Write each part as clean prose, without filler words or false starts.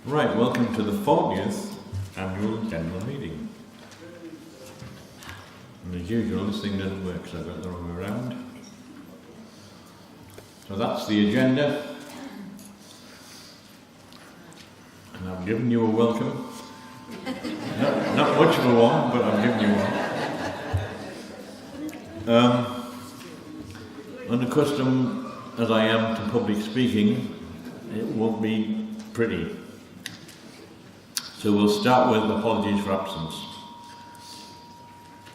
Right, welcome to the 40th Annual General Meeting. And as usual, this thing doesn't work, so I've got the wrong way around. So that's the agenda. And I've given you a welcome. Not much of a one, but I've given you one. Under custom, as I am to public speaking, it won't be pretty. So we'll start with apologies for absence.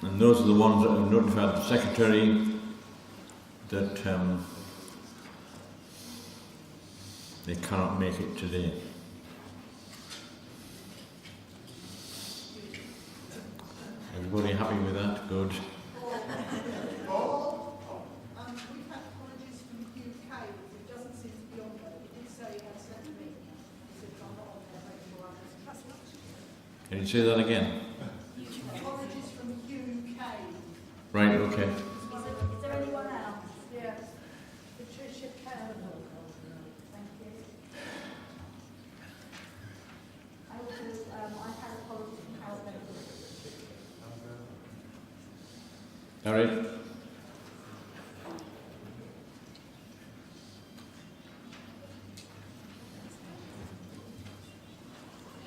And those are the ones that have notified the Secretary that they cannot make it today. Everybody happy with that? Good. We've had apologies from the UK, but it doesn't seem to be on there. He did say he had sent me. He said, I'm not on there, make sure I'm Can you say that again? apologies from the UK. Right, okay. Is there anyone else? Yes. Patricia Campbell. Thank you. I also, I've had apologies from Carol Benson. All right.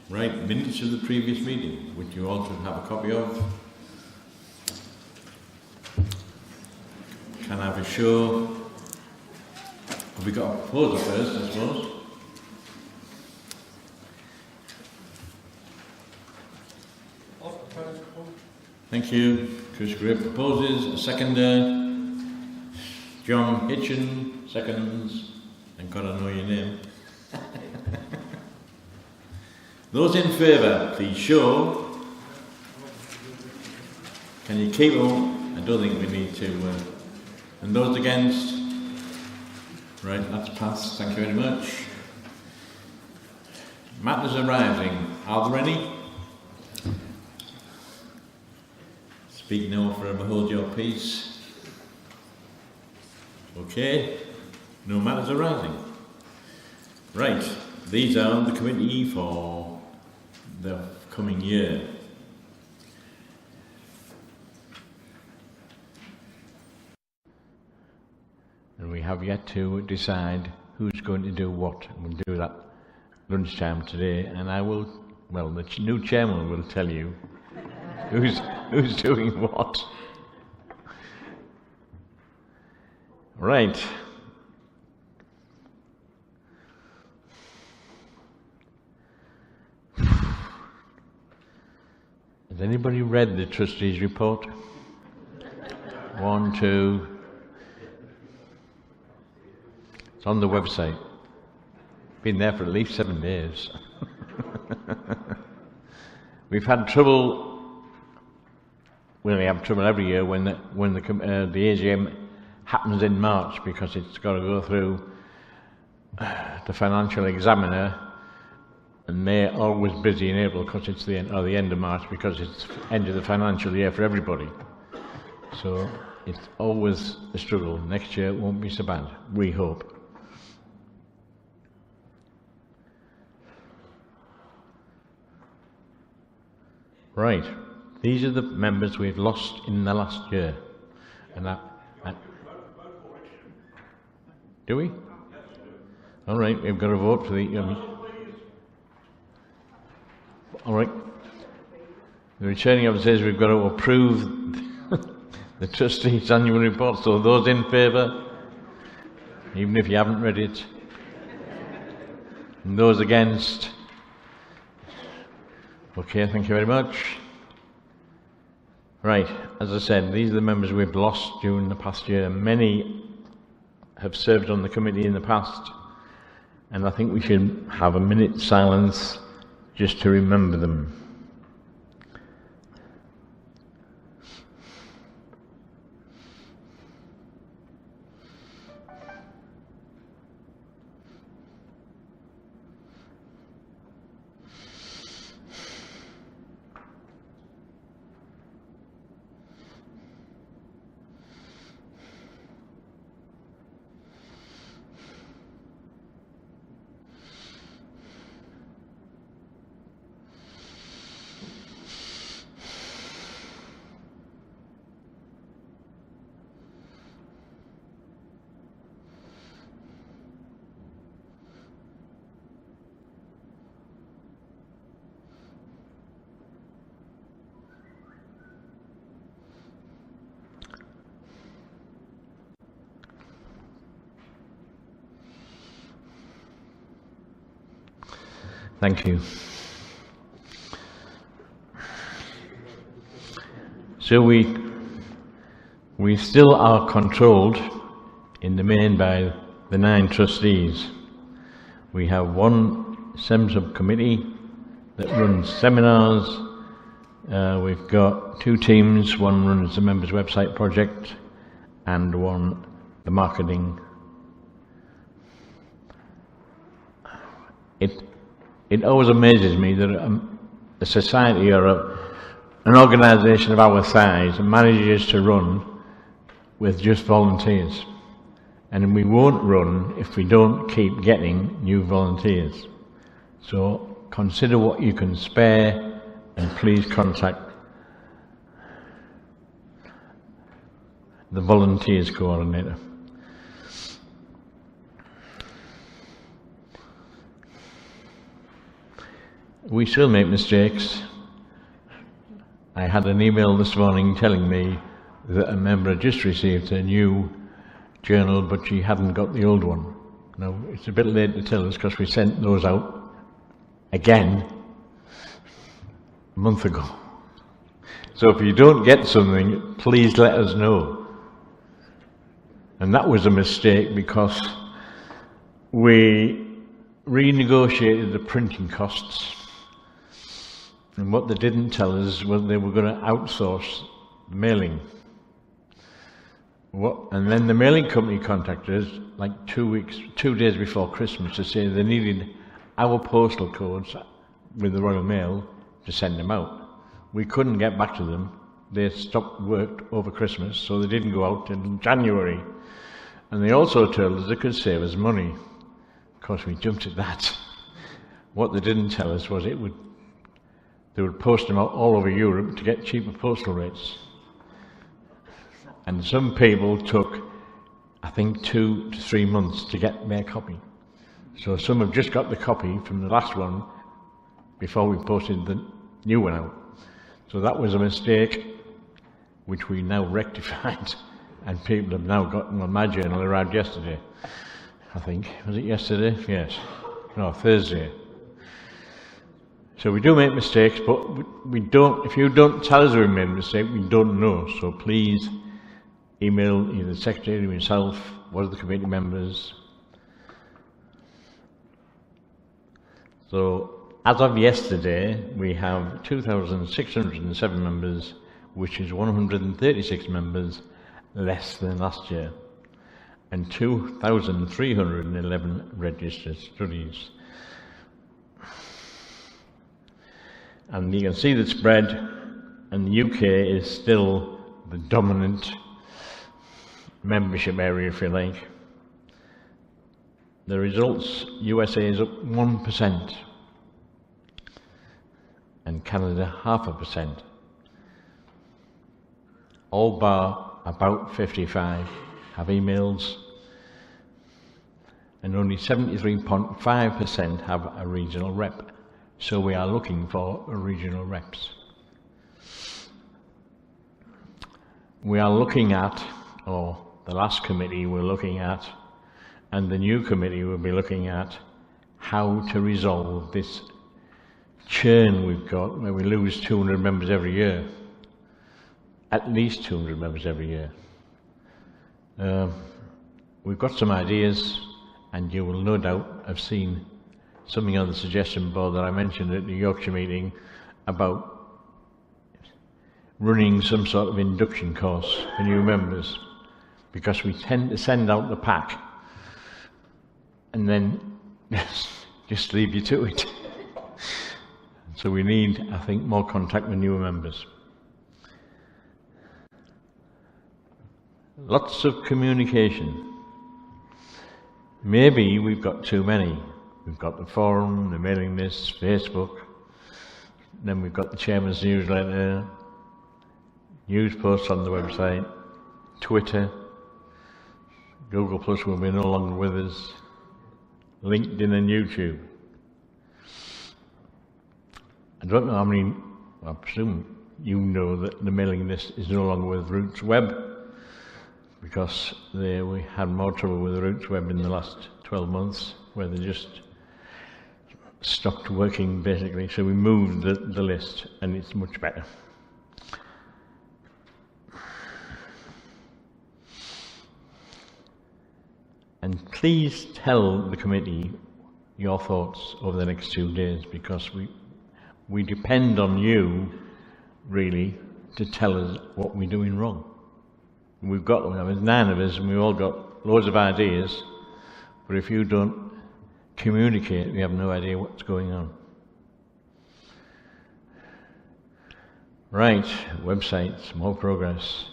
Right, minutes of the previous meeting, which you all should have a copy of. Can I have a show? Have we got a proposal first, I suppose? Thank you. Chris Gray proposes. A seconder. John Hitchin seconds. Thank God I know your name. Those in favour, please show. Can you keep them? I don't think we need to. And those against? Right, that's passed. Thank you very much. Matters arising. Are there any? Speak now, forever hold your peace. Okay. No matters arising. Right. These are the committee for the coming year. And we have yet to decide who's going to do what. We'll do that lunchtime today, and I will, well, the new chairman will tell you who's doing what. Right. Has anybody read the Trustees' report? 1, 2. It's on the website. Been there for at least 7 days. We've had trouble. We have trouble every year when the AGM happens in March, because it's got to go through the financial examiner. And they're always busy in April because it's the end of March, because it's end of the financial year for everybody. So it's always a struggle. Next year it won't be so bad, we hope. Right, these are the members we've lost in the last year. And that do we? All right, we've got to vote for the... All right. The returning officer says we've got to approve the Trustees' annual report. So those in favour, even if you haven't read it, and those against. Okay, thank you very much. Right, as I said, these are the members we've lost during the past year. Many have served on the committee in the past, and I think we should have a minute's silence just to remember them. Thank you. So we still are controlled in the main by the 9 trustees. We have one SEM subcommittee that runs seminars. We've got 2 teams, one runs the members' website project and one the marketing. It always amazes me that a society or an organisation of our size manages to run with just volunteers. And we won't run if we don't keep getting new volunteers. So consider what you can spare and please contact the volunteers coordinator. We still make mistakes. I had an email this morning telling me that a member had just received a new journal, but she hadn't got the old one. Now, it's a bit late to tell us because we sent those out again a month ago. So if you don't get something, please let us know. And that was a mistake because we renegotiated the printing costs. And what they didn't tell us was they were going to outsource the mailing. And then the mailing company contacted us like 2 days before Christmas to say they needed our postal codes with the Royal Mail to send them out. We couldn't get back to them. They stopped work over Christmas, so they didn't go out in January. And they also told us they could save us money. Of course, we jumped at that. What they didn't tell us was they would post them out all over Europe to get cheaper postal rates. And some people took, I think, 2 to 3 months to get their copy. So some have just got the copy from the last one before we posted the new one out. So that was a mistake which we now rectified. And people have now gotten, well, my journal arrived yesterday, I think. Was it yesterday? Yes. No, Thursday. So we do make mistakes, but we don't, if you don't tell us we made a mistake, we don't know. So please email either the secretary or myself, one of the committee members. So as of yesterday, we have 2,607 members, which is 136 members less than last year, and 2,311 registered studies. And you can see the spread, and the UK is still the dominant membership area, if you like. The results, USA is up 1%, and Canada 0.5%. All bar about 55 have emails, and only 73.5% have a regional rep. So we are looking for regional reps. We are looking at, or the last committee we're looking at, and the new committee will be looking at how to resolve this churn we've got where we lose 200 members every year. At least 200 members every year. We've got some ideas, and you will no doubt have seen something on the suggestion board that I mentioned at the Yorkshire meeting about running some sort of induction course for new members, because we tend to send out the pack and then just leave you to it. So we need, I think, more contact with newer members. Lots of communication. Maybe we've got too many. We've got the forum, the mailing list, Facebook, then we've got the chairman's newsletter, news posts on the website, Twitter, Google Plus will be no longer with us, LinkedIn and YouTube. I don't know how many, I presume you know that the mailing list is no longer with Roots Web, because we had more trouble with the Roots Web in the last 12 months, where they just stopped working basically, so we moved the list and it's much better. And please tell the committee your thoughts over the next 2 days, because we depend on you really to tell us what we're doing wrong. We've got, there's 9 of us and we've all got loads of ideas, but if you don't communicate, we have no idea what's going on. Right, websites, more progress.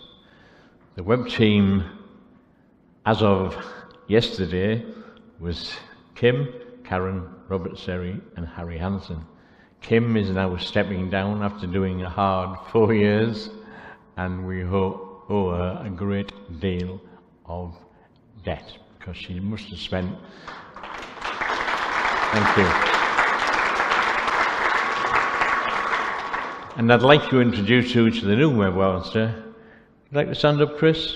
The web team, as of yesterday, was Kim, Karen, Robert Serry and Harry Hansen. Kim is now stepping down after doing a hard 4 years, and we owe her a great deal of debt, because she must have spent... Thank you. And I'd like to introduce you to the new webmaster. Would you like to stand up, Chris?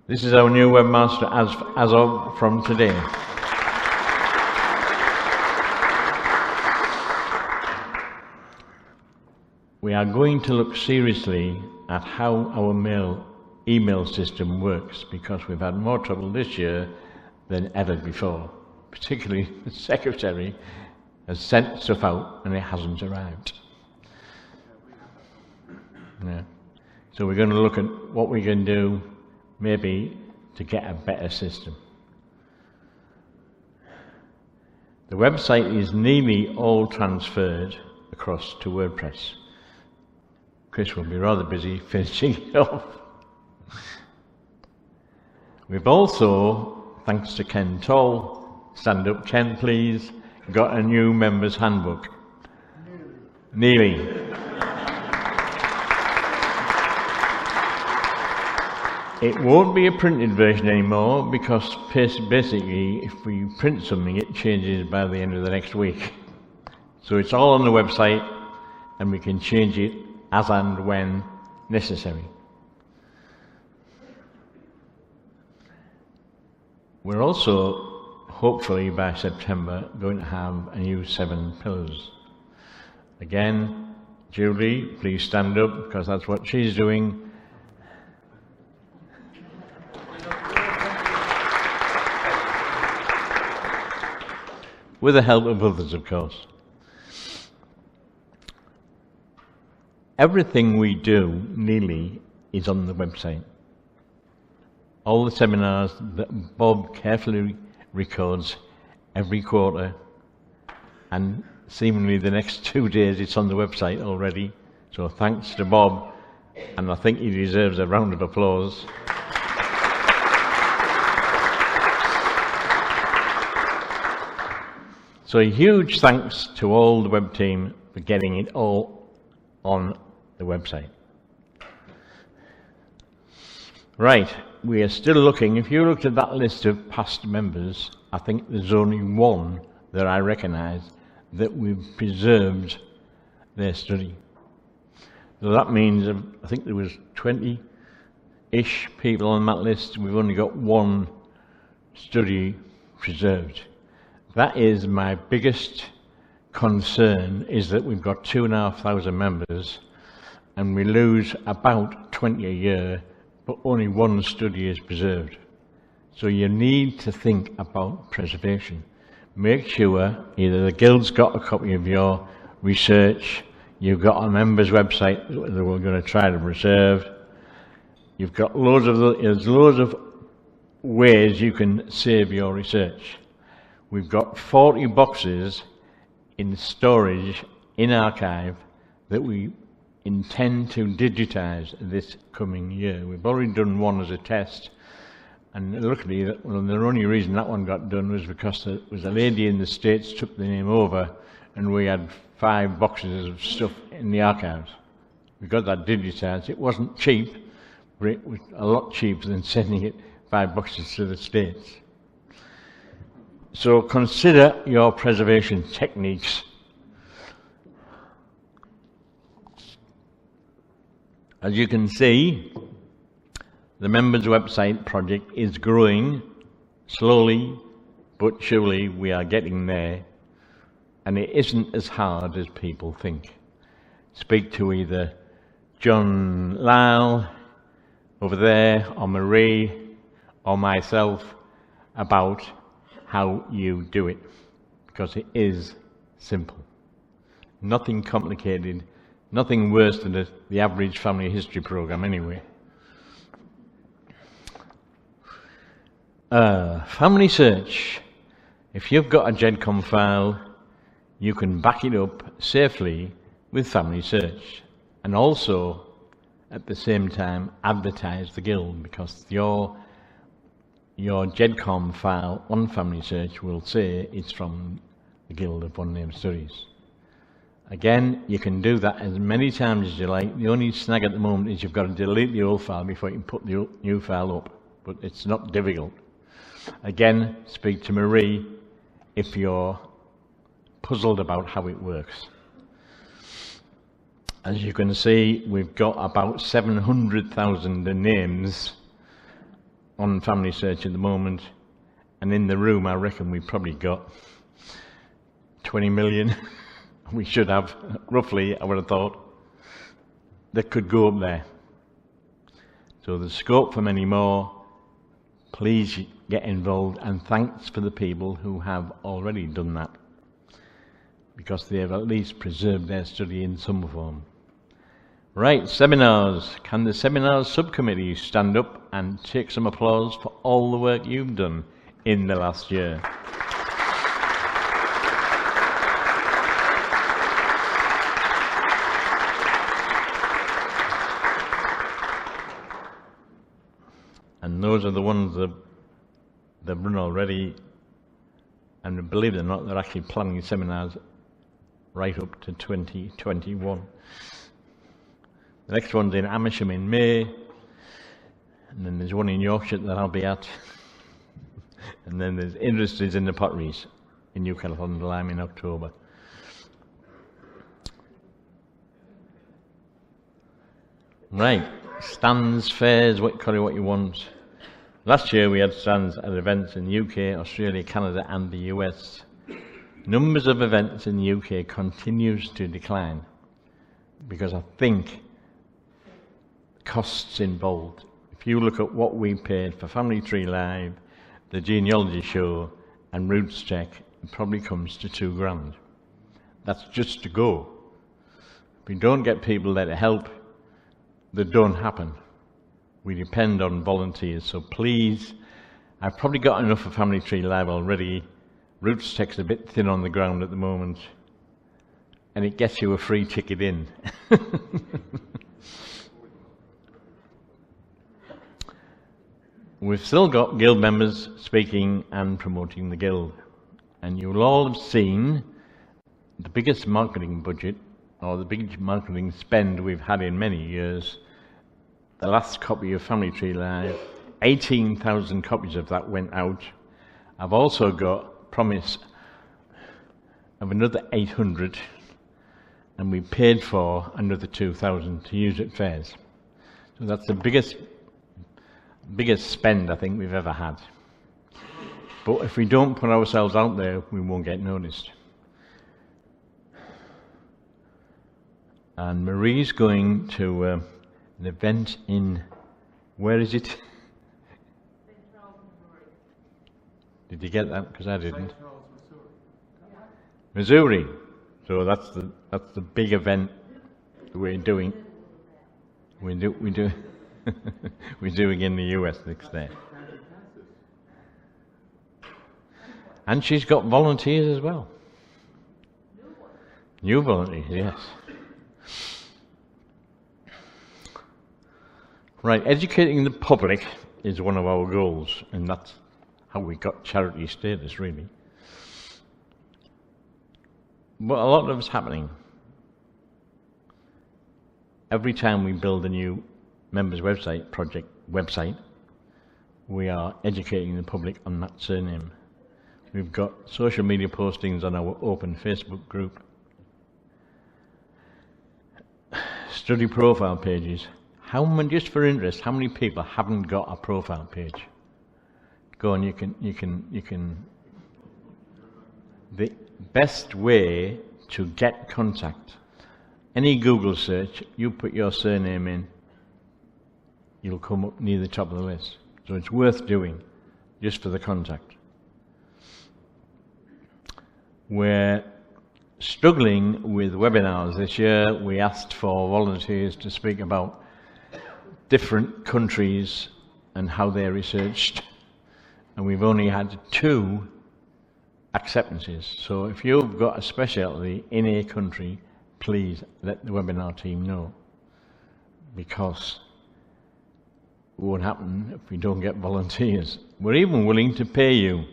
This is our new webmaster as of from today. We are going to look seriously at how our email system works, because we've had more trouble this year than ever before. Particularly the secretary has sent stuff out and it hasn't arrived. Yeah. So we're going to look at what we can do maybe to get a better system. The website is nearly all transferred across to WordPress. Chris will be rather busy finishing it off. We've also, thanks to Ken Toll, stand up, Ken, please, got a new member's handbook. Nearly. It won't be a printed version anymore, because basically if we print something it changes by the end of the next week. So it's all on the website and we can change it as and when necessary. We're also, hopefully by September, going to have a new 7 pillars. Again, Julie, please stand up, because that's what she's doing. With the help of others, of course. Everything we do, nearly, is on the website. All the seminars that Bob carefully records every quarter, and seemingly the next 2 days it's on the website already. So thanks to Bob, and I think he deserves a round of applause. So a huge thanks to all the web team for getting it all on the website. Right, we are still looking. If you looked at that list of past members, I think there's only one that I recognise that we've preserved their study. So that means I think there was 20-ish people on that list. We've only got one study preserved. That is my biggest concern, is that we've got 2,500 members and we lose about 20 a year, but only one study is preserved. So you need to think about preservation. Make sure either the Guild's got a copy of your research, you've got a member's website that we're going to try to preserve, you've got there's loads of ways you can save your research. We've got 40 boxes in storage in archive that we intend to digitize this coming year. We've already done one as a test, and luckily the only reason that one got done was because there was a lady in the States took the name over and we had 5 boxes of stuff in the archives. We got that digitized. It wasn't cheap, but it was a lot cheaper than sending it 5 boxes to the States. So consider your preservation techniques. As you can see, the members website project is growing slowly, but surely we are getting there. And it isn't as hard as people think. Speak to either John Lyle over there, or Marie, or myself about how you do it, because it is simple. Nothing complicated, nothing worse than the average family history program anyway. Family search. If you've got a GEDCOM file, you can back it up safely with family search, and also at the same time advertise the guild, because your GEDCOM file on family search will say it's from the Guild of One Name Studies. Again, you can do that as many times as you like. The only snag at the moment is you've got to delete the old file before you can put the new file up, but it's not difficult. Again, speak to Marie if you're puzzled about how it works. As you can see, we've got about 700,000 names on family search at the moment, and in the room I reckon we've probably got 20 million. We should have, roughly, I would have thought, that could go up there. So there's scope for many more. Please get involved, and thanks for the people who have already done that, because they have at least preserved their study in some form. Right, seminars. Can the seminars subcommittee stand up and take some applause for all the work you've done in the last year? And those are the ones that they've run already, and believe it or not, they're actually planning seminars right up to 2021. The next one's in Amersham in May, and then there's one in Yorkshire that I'll be at, and then there's Industries in the Potteries in Newcastle on the Lyme in October. Right, stands, fairs, call it what you want. Last year we had stands at events in the UK, Australia, Canada and the US. Numbers of events in the UK continues to decline, because I think costs involved. If you look at what we paid for Family Tree Live, the Genealogy Show and Roots Check, it probably comes to £2,000. That's just to go. If we don't get people there to help, they don't happen. We depend on volunteers, so please, I've probably got enough for Family Tree Live already. Roots Check's a bit thin on the ground at the moment, and it gets you a free ticket in. We've still got guild members speaking and promoting the guild, and you'll all have seen the biggest marketing budget, or the biggest marketing spend we've had in many years. The last copy of Family Tree Live, 18,000 copies of that went out. I've also got promise of another 800, and we paid for another 2,000 to use at fairs. So that's the biggest spend I think we've ever had. But if we don't put ourselves out there, we won't get noticed. And Marie's going to an event in, where is it? Did you get that? Because I didn't. Missouri. So that's the big event that we're doing. We're doing in the US next day. And she's got volunteers as well. New volunteers, yes. Right, educating the public is one of our goals, and that's how we got charity status, really. But a lot of it's happening. Every time we build a new members website, we are educating the public on that surname. We've got social media postings on our open Facebook group, study profile pages. How many, just for interest, how many people haven't got a profile page? Go on, you can. best way to get contact. Any Google search, you put your surname in, you'll come up near the top of the list. So it's worth doing, just for the contact. We're struggling with webinars this year. We asked for volunteers to speak about different countries and how they're researched, and we've only had 2 acceptances. So if you've got a specialty in a country, please let the webinar team know, because it won't happen if we don't get volunteers. We're even willing to pay you.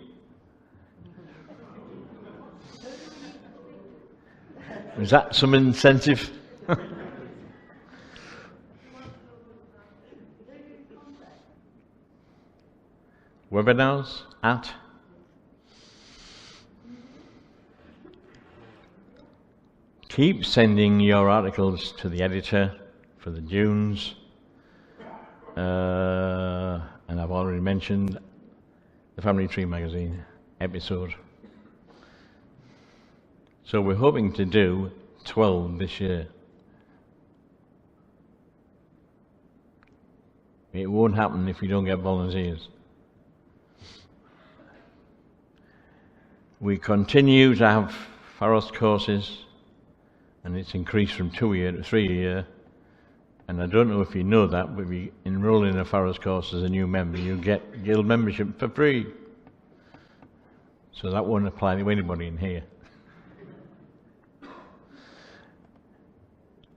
Is that some incentive? Webinars at keep sending your articles to the editor for the Dunes, and I've already mentioned the Family Tree magazine episode. So we're hoping to do 12 this year. It won't happen if we don't get volunteers. We continue to have Pharos courses, and it's increased from 2 a year to 3 a year. And I don't know if you know that, but if you enroll in a Pharos course as a new member, you get guild membership for free. So that won't apply to anybody in here.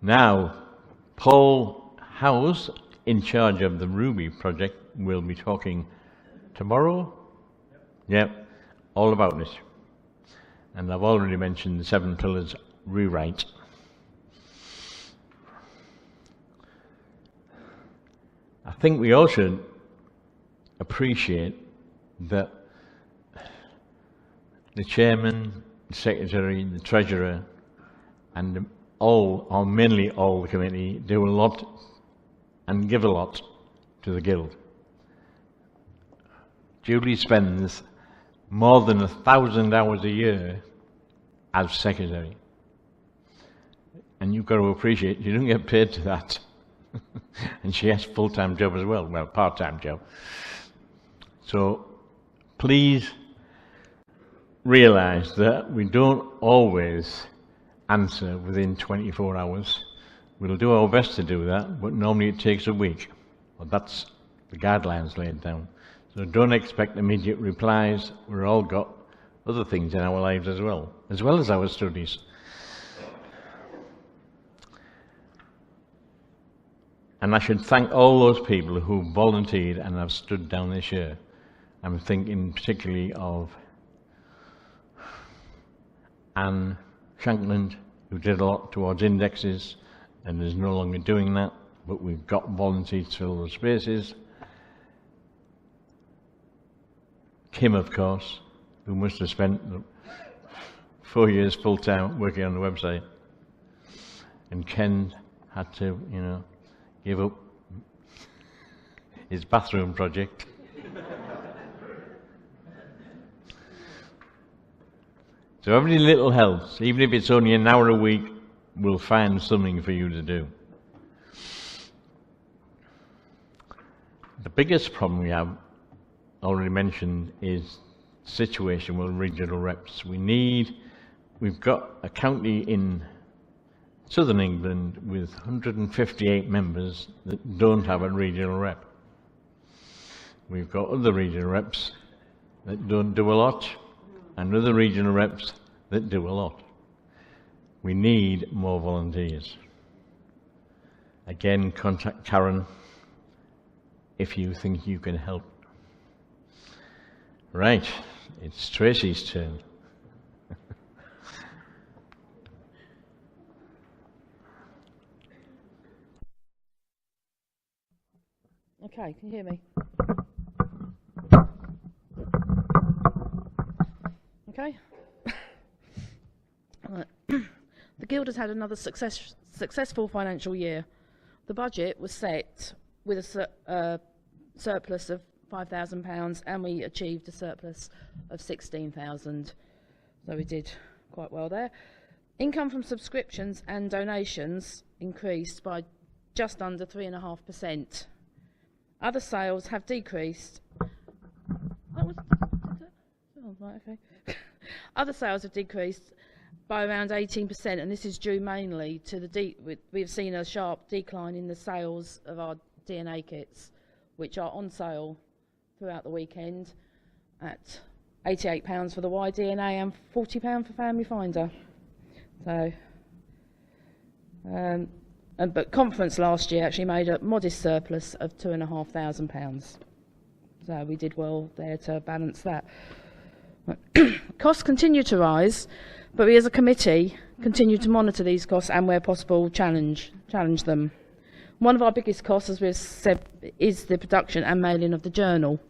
Now, Paul Howes, in charge of the Ruby project, will be talking tomorrow. Yep, all about this. And I've already mentioned the 7 pillars rewrite. I think we all should appreciate that the chairman, the secretary, the treasurer, and all, or mainly all the committee, do a lot and give a lot to the guild. Julie spends more than 1,000 hours a year as secretary. And you've got to appreciate you don't get paid to that. And she has a full-time job as well, part-time job. So please realize that we don't always answer within 24 hours. We'll do our best to do that, but normally it takes a week. Well, that's the guidelines laid down. So don't expect immediate replies. We've all got other things in our lives as well as our studies. And I should thank all those people who volunteered and have stood down this year. I'm thinking particularly of Anne Shankland, who did a lot towards indexes and is no longer doing that, but we've got volunteers to fill those spaces. Kim, of course, who must have spent 4 years full-time working on the website. And Ken had to, give up his bathroom project. So every little helps, even if it's only an hour a week, we'll find something for you to do. The biggest problem we have, already mentioned, is the situation with regional reps. We've got a county in Southern England with 158 members that don't have a regional rep. We've got other regional reps that don't do a lot, and other regional reps that do a lot. We need more volunteers. Again, contact Karen if you think you can help. Right, it's Tracy's turn. Okay, can you hear me? Okay. Right. The Guild has had another successful financial year. The budget was set with a surplus of £5,000, and we achieved a surplus of £16,000. So we did quite well there. Income from subscriptions and donations increased by just under 3.5%. Other sales have decreased. Right, okay. Other sales have decreased by around 18%, and this is due mainly to we've seen a sharp decline in the sales of our DNA kits, which are on sale throughout the weekend at £88 for the Y-DNA and £40 for Family Finder. So, but Conference last year actually made a modest surplus of £2,500. So we did well there to balance that. Costs continue to rise, but we as a committee continue to monitor these costs and, where possible, challenge them. One of our biggest costs, as we've said, is the production and mailing of the journal.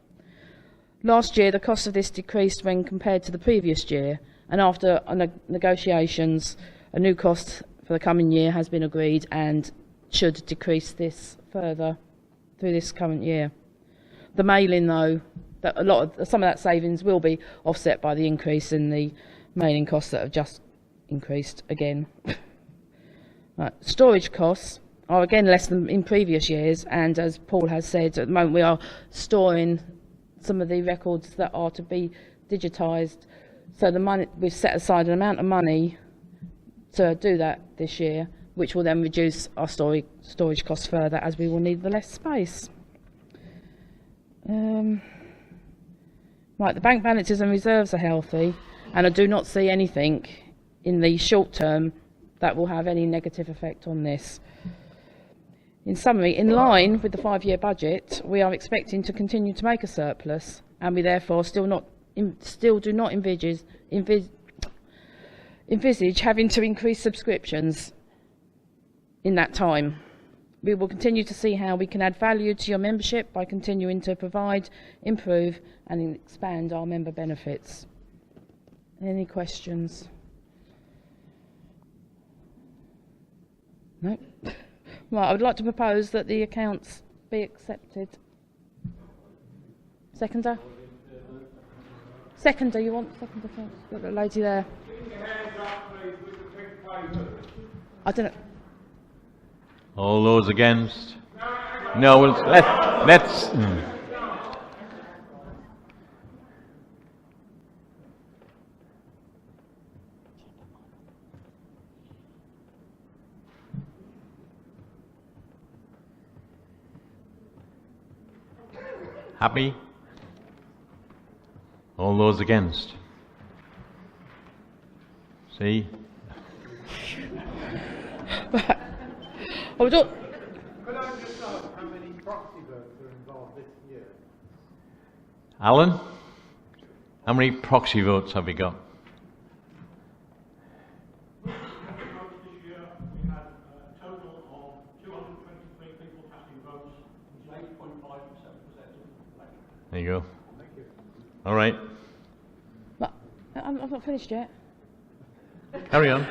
Last year, the cost of this decreased when compared to the previous year, and after negotiations, a new cost for the coming year has been agreed and should decrease this further through this current year. The mailing, though, some of that savings will be offset by the increase in the mailing costs that have just increased again. Right. Storage costs are again less than in previous years, and as Paul has said, at the moment we are storing some of the records that are to be digitised. So the money, we've set aside an amount of money to do that this year, which will then reduce our storage costs further, as we will need the less space. Right, the bank balances and reserves are healthy, and I do not see anything in the short term that will have any negative effect on this. In summary, in line with the 5-year budget, we are expecting to continue to make a surplus, and we therefore still do not envisage having to increase subscriptions in that time. We will continue to see how we can add value to your membership by continuing to provide, improve and expand our member benefits. Any questions? No? Right, I would like to propose that the accounts be accepted. Seconder? Seconder, you want seconder? Got the lady there. I don't know. All those against? No, let's. Happy? All those against? See? Could I just ask how many proxy votes are involved this year? Alan? How many proxy votes have we got? This year we had a total of 223 people casting votes, which is 8.57% of the election. There you go. Thank you. All right. But I've not finished yet. Carry on.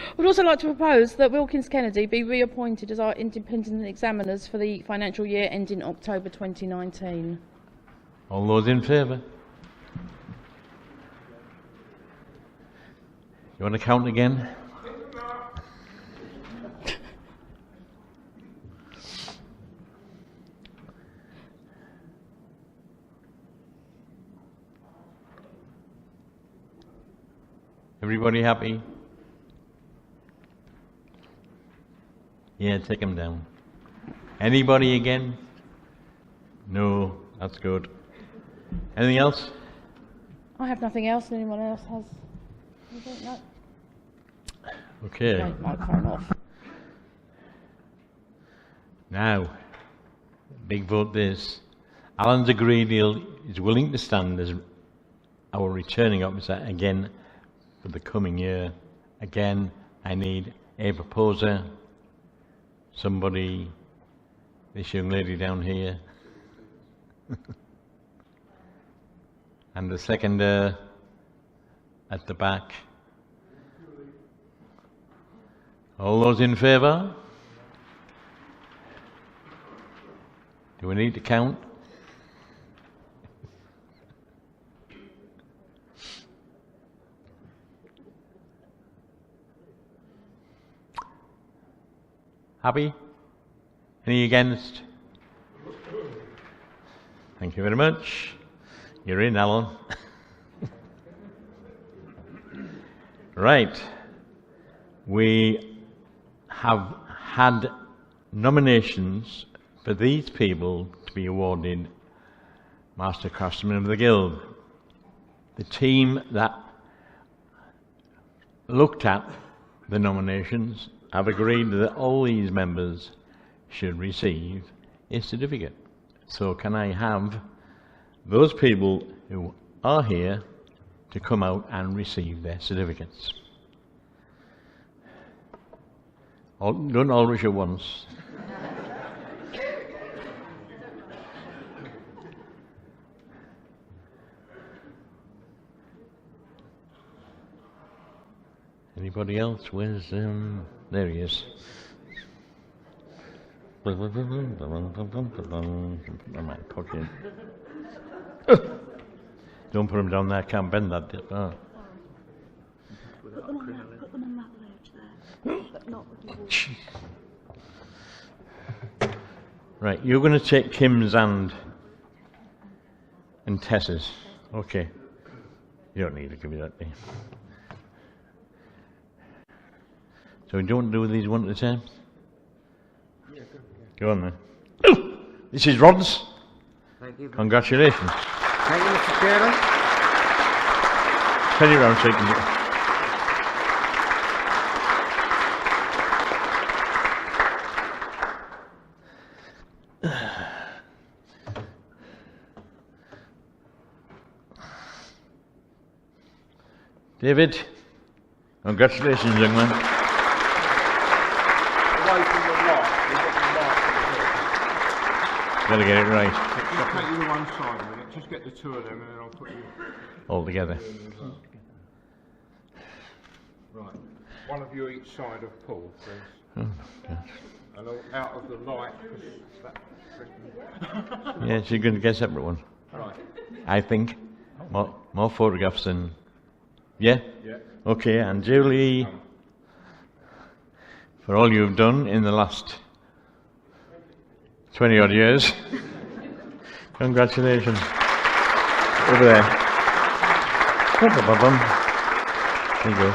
I would also like to propose that Wilkins Kennedy be reappointed as our independent examiners for the financial year ending October 2019. All those in favour? You want to count again? Everybody happy? Yeah, take them down. Anybody again? No, that's good. Anything else? I have nothing else. Anyone else has anything? No? Okay. Right, microphone off. Now, big vote this. Alan's agreed he's willing to stand as our returning officer again for the coming year. Again, I need a proposer. Somebody, this young lady down here. And the seconder at the back. All those in favour? Do we need to count? Happy? Any against? Thank you very much. You're in, Alan. Right. We have had nominations for these people to be awarded Master Craftsmen of the Guild. The team that looked at the nominations have agreed that all these members should receive a certificate. So can I have those people who are here to come out and receive their certificates? Don't all rush at once. Anybody else? Where's there he is. I might put him. Don't put him down there, I can't bend that. Oh. Put them on that ledge there, but not with your water. Right, you're going to take Kim's and Tess's. Okay. You don't need to give me that thing. So we don't do these one at a time? Yeah, go on then. Oh, this is Rod's. Thank you. Congratulations. Thank you, Mr. Chairman. Turn it around so you can get. David, congratulations, young man. Away from the lot, you've got the lot. Gotta get it right. Just take you to one side a minute, just get the two of them and then I'll put you... All together. Right, one of you each side of Paul, please. Oh, gosh. And out of the light, because that... Yeah, so you're going to get a separate one. Right. I think. More photographs than... Yeah? Yeah. Okay, and Julie, for all you've done in the last 20 odd years, congratulations. Over there. There you go.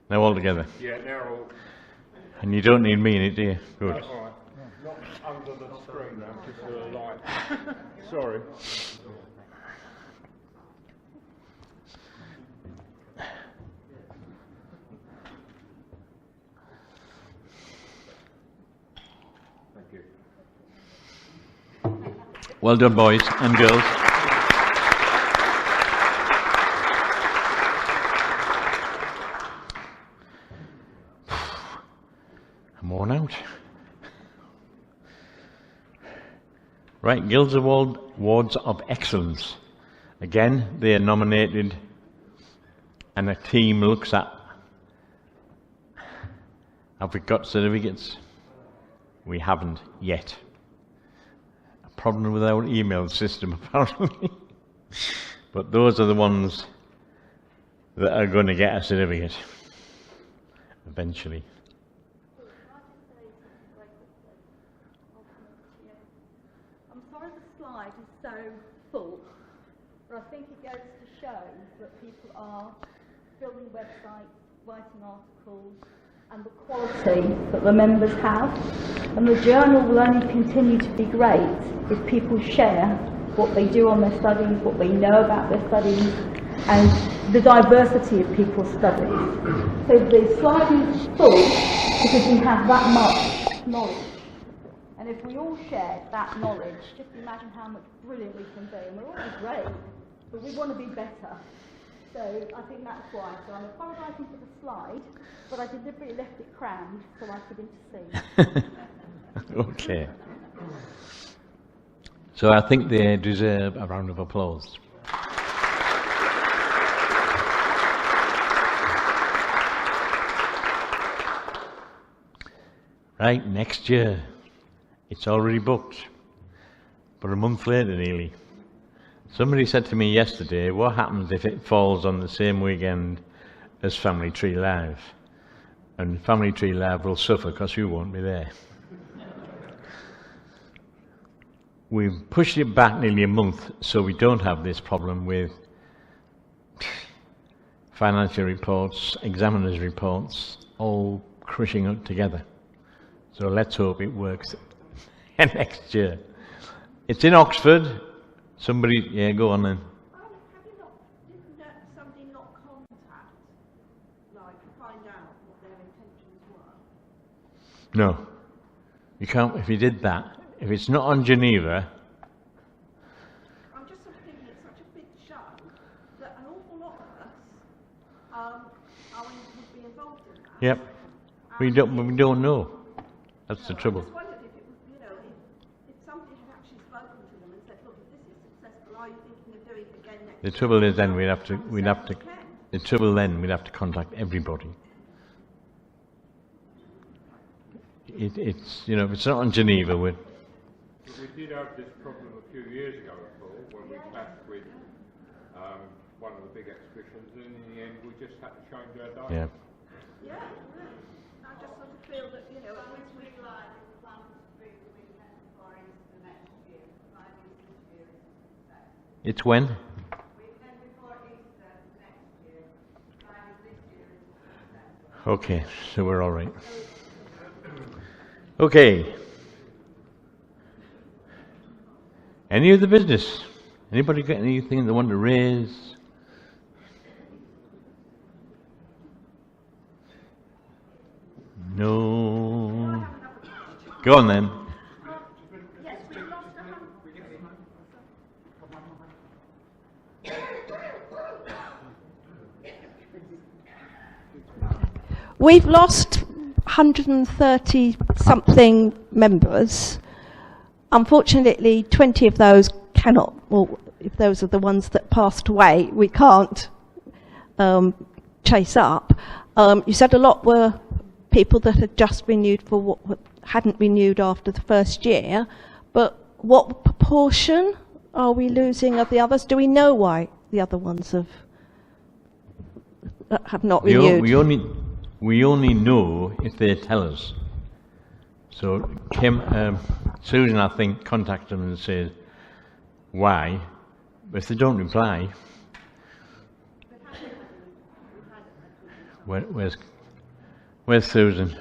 Now all together. Yeah, they're all... And you don't need me in it, do you? Good. That's all right. Not under the screen now, just for the light. Sorry. Thank you. Well done, boys and girls. I'm worn out. Right, Guilds Awards of Excellence. Again, they are nominated and a team looks at, have we got certificates? We haven't yet. A problem with our email system, apparently. But those are the ones that are going to get a certificate eventually. I'm sorry the slide is so full, but I think it goes to show that people are building websites, writing articles, and the quality that the members have. And the journal will only continue to be great if people share what they do on their studies, what they know about their studies, and the diversity of people's studies. So the slide is full because we have that much knowledge. And if we all share that knowledge, just imagine how much brilliant we can be. And we're already great, but we want to be better. So I think that's why. So I'm apologising for the slide, but I deliberately left it crammed so I could intercede. Okay. So I think they deserve a round of applause. Right, next year. It's already booked. But a month later, nearly. Somebody said to me yesterday, what happens if it falls on the same weekend as Family Tree Live. And Family Tree Live will suffer because you won't be there. We've pushed it back nearly a month so we don't have this problem with financial reports, examiners' reports, all crushing up together. So let's hope it works next year. It's in Oxford. Somebody, yeah, go on then. Didn't somebody not contact, like, find out what their intentions were? No. You can't, if you did that, if it's not on Geneva, I'm just sort of thinking it's such a big show that an awful lot of us would be involved in that. yep, we don't know. That's the trouble. I just wondered if it was, if somebody had actually spoken to them and said, look, if this is successful, are you thinking of doing it again next The year? trouble is then we'd have to contact everybody. It's if it's not on Geneva, We did have this problem a few years ago, Paul, when we clashed with one of the big exhibitions, and in the end we just had to change our diet. yeah. Yeah, I just sort of feel that, It's when? Okay, so we're all right. Okay. Any other business? Anybody got anything they want to raise? No. Go on then. yes, we've lost a hundred. We've lost 130 something members. Unfortunately, 20 of those cannot, well, if those are the ones that passed away, we can't chase up. You said a lot were people that had just renewed for what hadn't renewed after the first year, but what proportion are we losing of the others? Do we know why the other ones have not renewed? We only know if they tell us. So Susan, I think, contacted them and said why, but if they don't reply, where's Susan?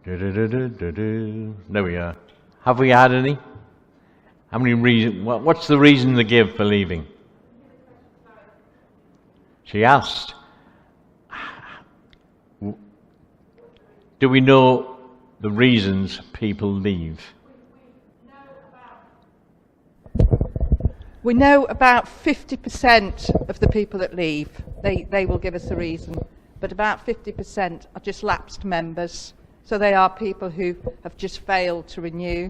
There we are. Have we had any? How many reasons? What's the reason they give for leaving? She asked. Do we know the reasons people leave? We know about 50% of the people that leave. They will give us a reason. But about 50% are just lapsed members. So they are people who have just failed to renew.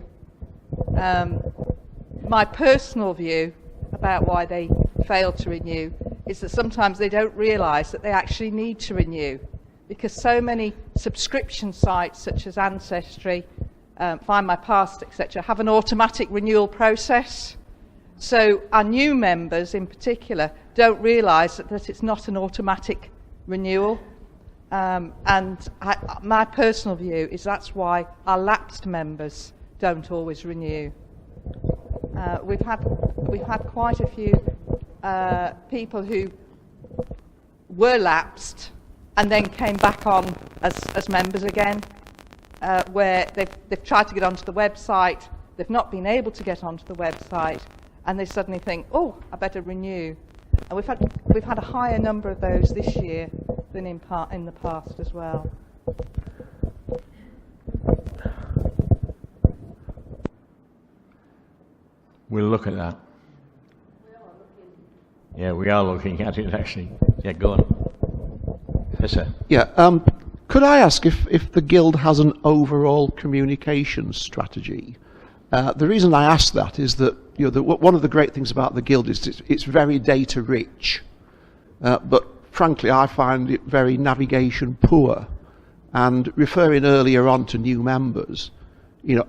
My personal view about why they fail to renew is that sometimes they don't realise that they actually need to renew, because so many subscription sites such as Ancestry, Find My Past, etc., have an automatic renewal process. So our new members in particular don't realise that it's not an automatic renewal. My personal view is that's why our lapsed members don't always renew. We've had quite a few people who were lapsed and then came back on as members again, where they've tried to get onto the website, they've not been able to get onto the website, and they suddenly think, oh, I better renew. And we've had a higher number of those this year than in the past as well. We'll look at that. Yeah, we are looking at it actually. Yeah, go on. Yes, sir. Yeah, could I ask if the Guild has an overall communications strategy? The reason I ask that is that one of the great things about the Guild is it's very data rich, but frankly I find it very navigation poor. And referring earlier on to new members,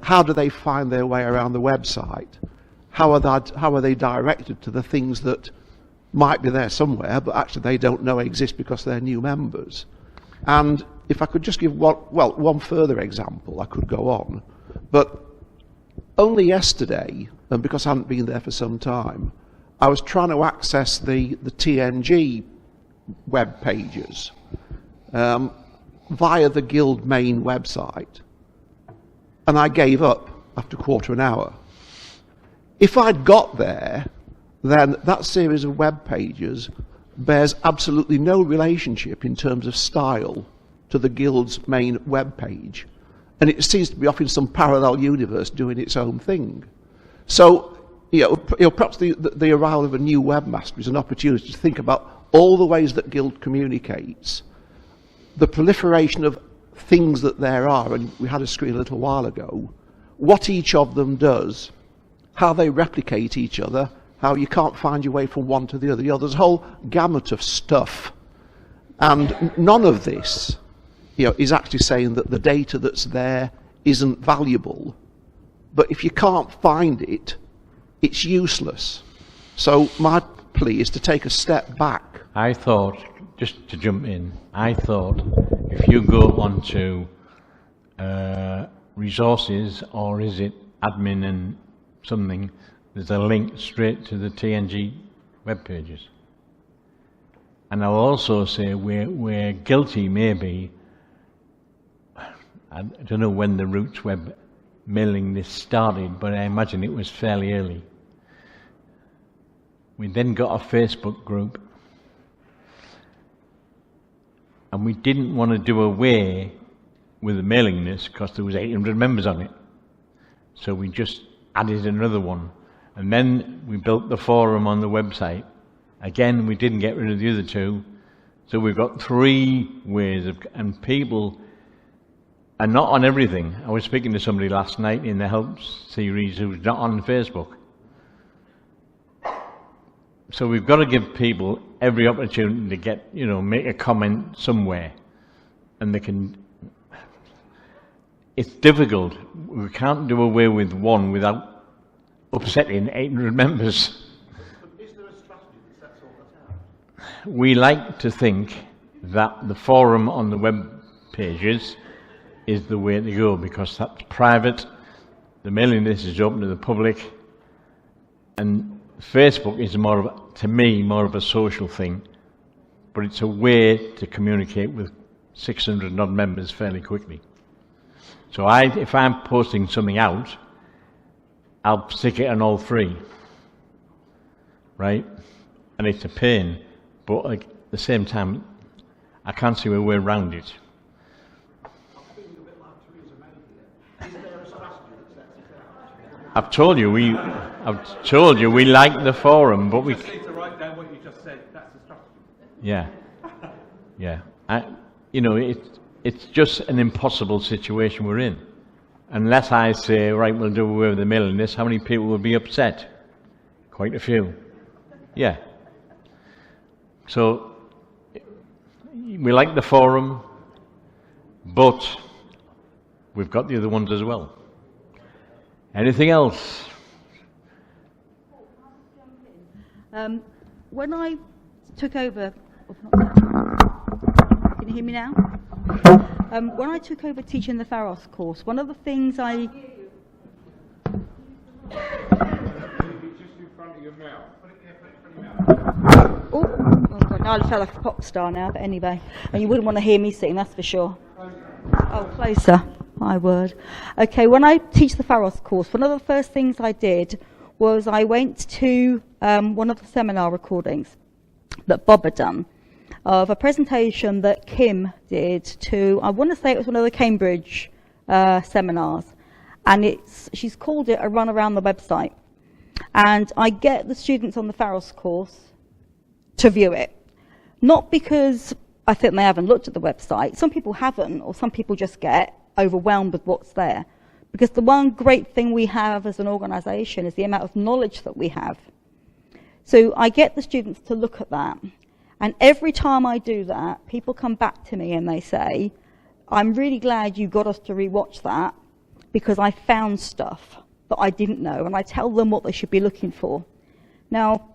how do they find their way around the website? How are they directed to the things that might be there somewhere, but actually they don't know exist because they're new members. And if I could just give one further example, I could go on, but only yesterday, and because I hadn't been there for some time, I was trying to access the TNG web pages via the Guild main website, and I gave up after a quarter of an hour. If I'd got there, then that series of web pages bears absolutely no relationship in terms of style to the Guild's main web page, and it seems to be off in some parallel universe doing its own thing. So, perhaps the arrival of a new webmaster is an opportunity to think about all the ways that Guild communicates, the proliferation of things that there are, and we had a screen a little while ago, what each of them does, how they replicate each other, how you can't find your way from one to the other. There's a whole gamut of stuff. And none of this is actually saying that the data that's there isn't valuable. But if you can't find it, it's useless. So my plea is to take a step back. I thought, just to jump in, I thought if you go onto resources, or is it admin and something, there's a link straight to the TNG web pages. And I'll also say we're guilty, maybe, I don't know when the Roots web mailing list started, but I imagine it was fairly early. We then got a Facebook group, and we didn't want to do away with the mailing list because there was 800 members on it. So we just added another one. And then we built the forum on the website. Again, we didn't get rid of the other two. So we've got 3 ways of, and people are not on everything. I was speaking to somebody last night in the Help series who's not on Facebook. So we've got to give people every opportunity to get, make a comment somewhere. And they can, it's difficult. We can't do away with one without upsetting 800 members. But is there a strategy that sets all that out? We like to think that the forum on the web pages is the way to go because that's private, the mailing list is open to the public, and Facebook is to me, more of a social thing, but it's a way to communicate with 600 odd members fairly quickly. So if I'm posting something out, I'll stick it on all 3, right? And it's a pain, but at the same time, I can't see a way around it. I've told you we like the forum, but we just need to write down what you just said. That's the strategy. Yeah. It's just an impossible situation we're in. Unless I say, right, we'll do away with the mailing list, how many people will be upset? Quite a few. Yeah. So, we like the forum, but we've got the other ones as well. Anything else? When I took over... Can you hear me now? When I took over teaching the Pharos course, one of the things I... Just in front of your mouth. Oh God, now I feel like a pop star now, but anyway. And you wouldn't want to hear me sing, that's for sure. Oh, closer. My word. Okay, when I teach the Pharos course, one of the first things I did was I went to one of the seminar recordings that Bob had done of a presentation that Kim did to, I want to say it was one of the Cambridge seminars, and she's called it a run around the website. And I get the students on the Pharos course to view it. Not because I think they haven't looked at the website. Some people haven't, or some people just get overwhelmed with what's there. Because the one great thing we have as an organisation is the amount of knowledge that we have. So I get the students to look at that. And every time I do that, people come back to me and they say, I'm really glad you got us to rewatch that because I found stuff that I didn't know, and I tell them what they should be looking for. Now,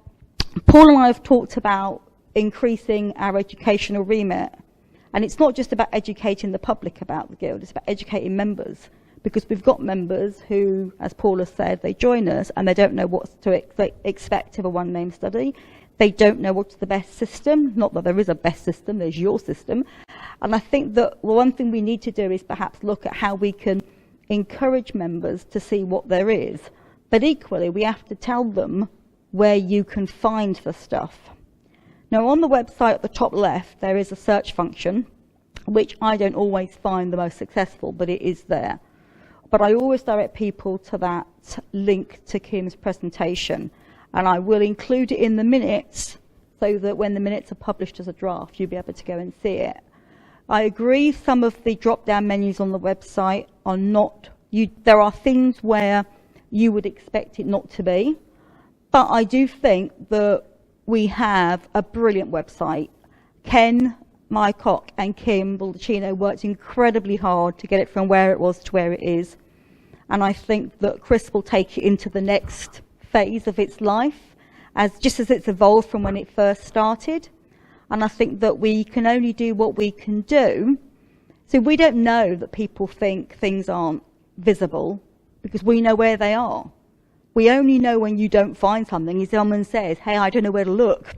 Paul and I have talked about increasing our educational remit. And it's not just about educating the public about the Guild, it's about educating members. Because we've got members who, as Paul has said, they join us and they don't know what to expect of a one-name study. They don't know what's the best system. Not that there is a best system, there's your system. And I think that one thing we need to do is perhaps look at how we can encourage members to see what there is. But equally, we have to tell them where you can find the stuff. Now, on the website at the top left, there is a search function, which I don't always find the most successful, but it is there. But I always direct people to that link to Kim's presentation, and I will include it in the minutes so that when the minutes are published as a draft, you'll be able to go and see it. I agree some of the drop-down menus on the website are not, there are things where you would expect it not to be, but I do think that we have a brilliant website. Ken Mycock and Kim Baldacchino worked incredibly hard to get it from where it was to where it is. And I think that Chris will take it into the next phase of its life, just as it's evolved from when it first started. And I think that we can only do what we can do. So we don't know that people think things aren't visible, because we know where they are. We only know when you don't find something, if someone says, hey, I don't know where to look.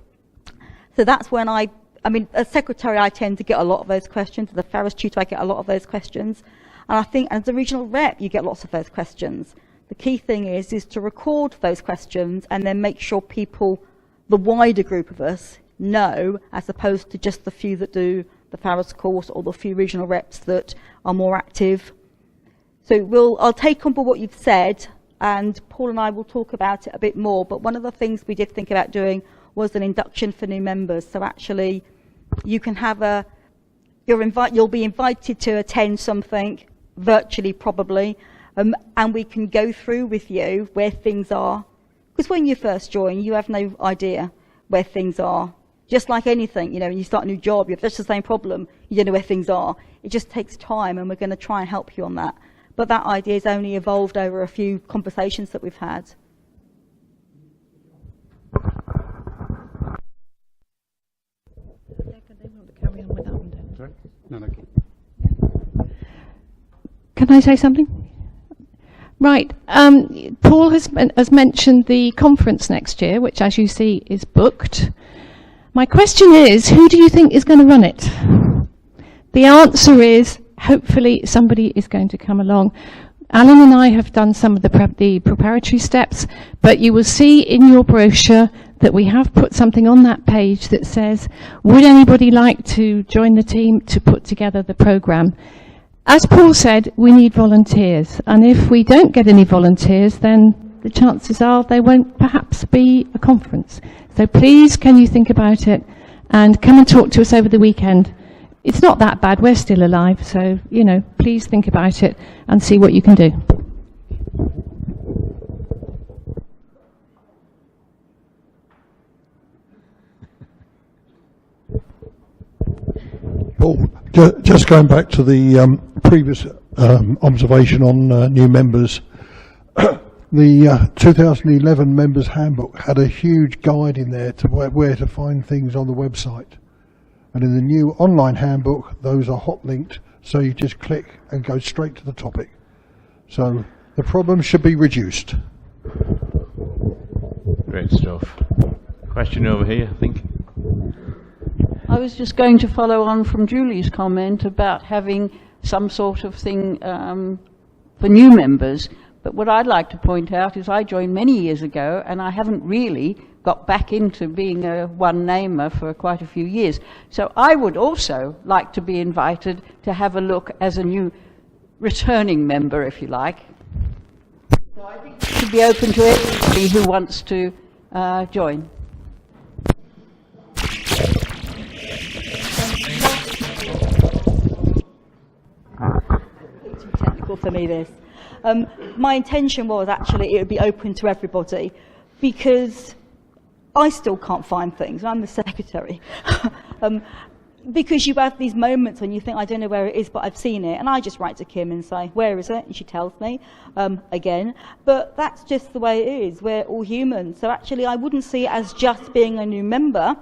So that's when I mean, as secretary, I tend to get a lot of those questions. As a Ferris tutor, I get a lot of those questions. And I think as a regional rep, you get lots of those questions. The key thing is to record those questions and then make sure people, the wider group of us, know, as opposed to just the few that do the Ferris course or the few regional reps that are more active. So I'll take on board what you've said, and Paul and I will talk about it a bit more. But one of the things we did think about doing was an induction for new members. So actually, you can have you'll be invited to attend something virtually, probably, and we can go through with you where things are. Because when you first join, you have no idea where things are. Just like anything, when you start a new job, you have just the same problem. You don't know where things are. It just takes time, and we're going to try and help you on that. But that idea has only evolved over a few conversations that we've had. Can I say something? Right. Paul has mentioned the conference next year, which, as you see, is booked. My question is, who do you think is going to run it? The answer is, hopefully somebody is going to come along. Alan and I have done some of the preparatory steps, but you will see in your brochure that we have put something on that page that says, would anybody like to join the team to put together the programme? As Paul said, we need volunteers, and if we don't get any volunteers, then the chances are there won't perhaps be a conference. So please, can you think about it and come and talk to us over the weekend. It's not that bad, we're still alive, so, please think about it and see what you can do. Paul, just going back to the previous observation on new members, the 2011 Members Handbook had a huge guide in there to where to find things on the website. And in the new online handbook, those are hot linked, so you just click and go straight to the topic. So the problem should be reduced. Great stuff. Question over here, I think. I was just going to follow on from Julie's comment about having some sort of thing for new members. But what I'd like to point out is I joined many years ago, and I haven't really got back into being a one-namer for quite a few years. So I would also like to be invited to have a look as a new returning member, if you like. So I think it should be open to everybody who wants to join. Too technical for me, this. My intention was actually it would be open to everybody, because I still can't find things. I'm the secretary. because you have these moments when you think, I don't know where it is, but I've seen it, and I just write to Kim and say, where is it? And she tells me again. But that's just the way it is. We're all human. So actually, I wouldn't see it as just being a new member.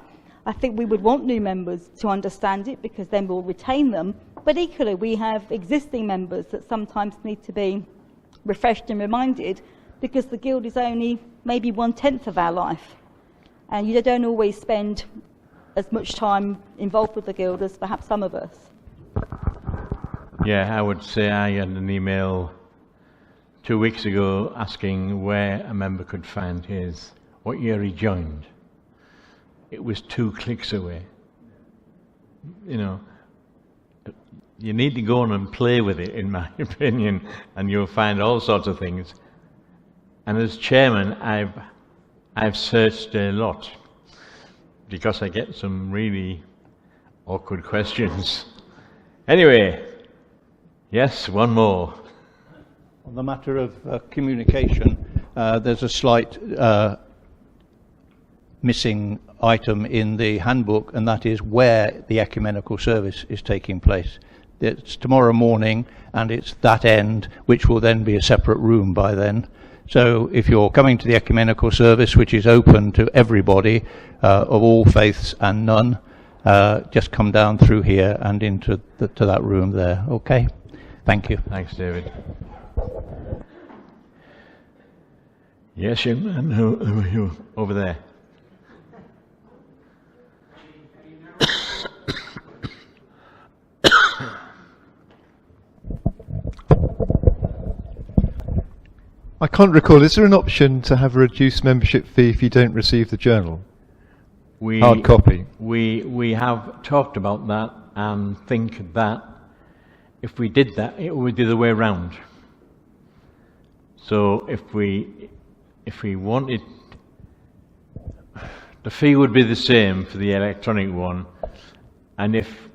I think we would want new members to understand it, because then we'll retain them. But equally, we have existing members that sometimes need to be refreshed and reminded, because the Guild is only maybe 1/10 of our life. And you don't always spend as much time involved with the Guild as perhaps some of us. Yeah, I would say I had an email 2 weeks ago asking where a member could find what year he joined. It was 2 clicks away. You know, you need to go on and play with it, in my opinion, and you'll find all sorts of things. And as chairman, I've searched a lot, because I get some really awkward questions. Anyway, yes, one more. On the matter of communication, there's a slight missing item in the handbook, and that is where the ecumenical service is taking place. It's tomorrow morning, and it's that end, which will then be a separate room by then. So if you're coming to the ecumenical service, which is open to everybody of all faiths and none, just come down through here and into to that room there. Okay? Thank you. Thanks, David. Yes, young man, who are you over there? I can't recall, is there an option to have a reduced membership fee if you don't receive the journal? Hard copy. We have talked about that and think that if we did that, it would be the way round. So if we wanted, the fee would be the same for the electronic one, and if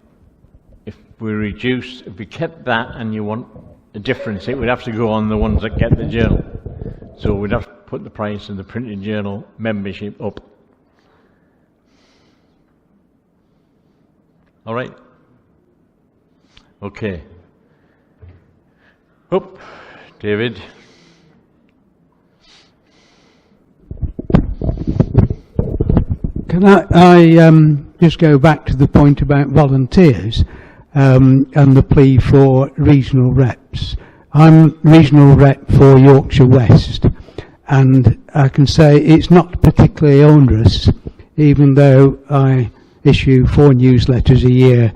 we kept that and you want a difference, it would have to go on the ones that get the journal. So we'd have to put the price of the printed journal membership up. All right? Okay. Up, David. Can I just go back to the point about volunteers and the plea for regional reps? I'm regional rep for Yorkshire West, and I can say it's not particularly onerous, even though I issue 4 newsletters a year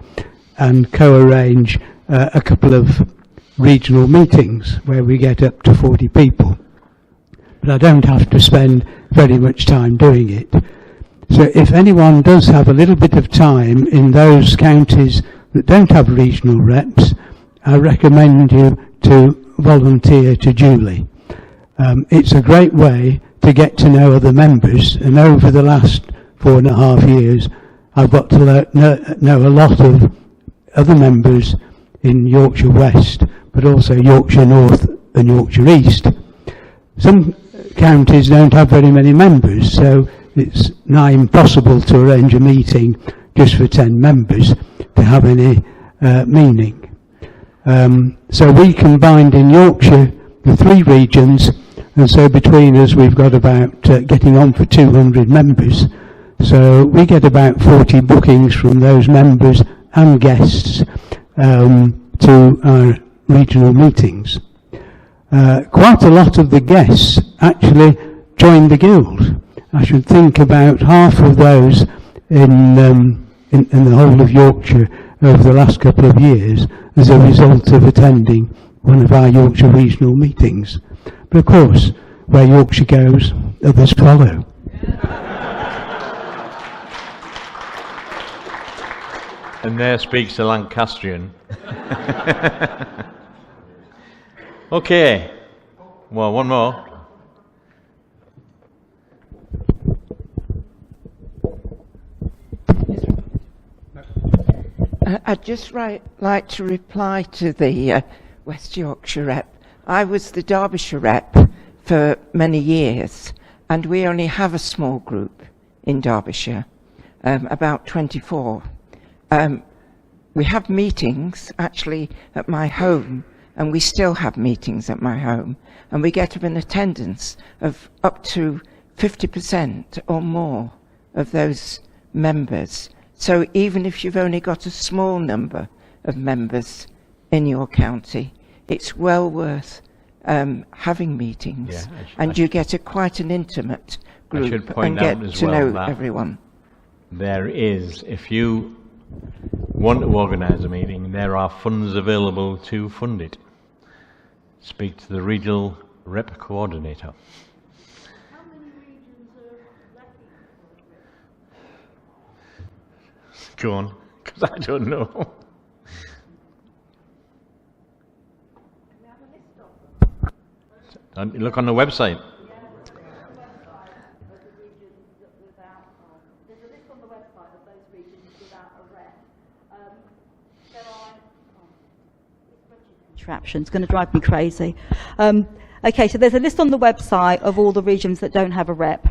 and co-arrange a couple of regional meetings where we get up to 40 people. But I don't have to spend very much time doing it. So if anyone does have a little bit of time in those counties that don't have regional reps, I recommend you to volunteer to Julie. It's a great way to get to know other members, and over the last 4.5 years I've got to know a lot of other members in Yorkshire West, but also Yorkshire North and Yorkshire East. Some counties don't have very many members, so it's nigh impossible to arrange a meeting just for 10 members to have any meaning. So we combined in Yorkshire the 3 regions, and so between us we've got about getting on for 200 members. So we get about 40 bookings from those members and guests to our regional meetings. Quite a lot of the guests actually joined the Guild. I should think about half of those in the whole of Yorkshire over the last couple of years as a result of attending one of our Yorkshire regional meetings. But of course, where Yorkshire goes, others follow. And there speaks the Lancastrian. Okay. Well, one more. I'd just like to reply to the West Yorkshire rep. I was the Derbyshire rep for many years, and we only have a small group in Derbyshire, about 24. we have meetings actually at my home, and we still have meetings at my home, and we get an attendance of up to 50% or more of those members. So even if you've only got a small number of members in your county, it's well worth having meetings, and you get quite an intimate group and get to know everyone. There is, if you want to organise a meeting, there are funds available to fund it. Speak to the regional rep coordinator. How many regions are lacking? Go on, because I don't know. We have a list of them. Look on the website. There's a list on the website of those regions without a rep. There are contraptions, going to drive me crazy. Okay, so there's a list on the website of all the regions that don't have a rep.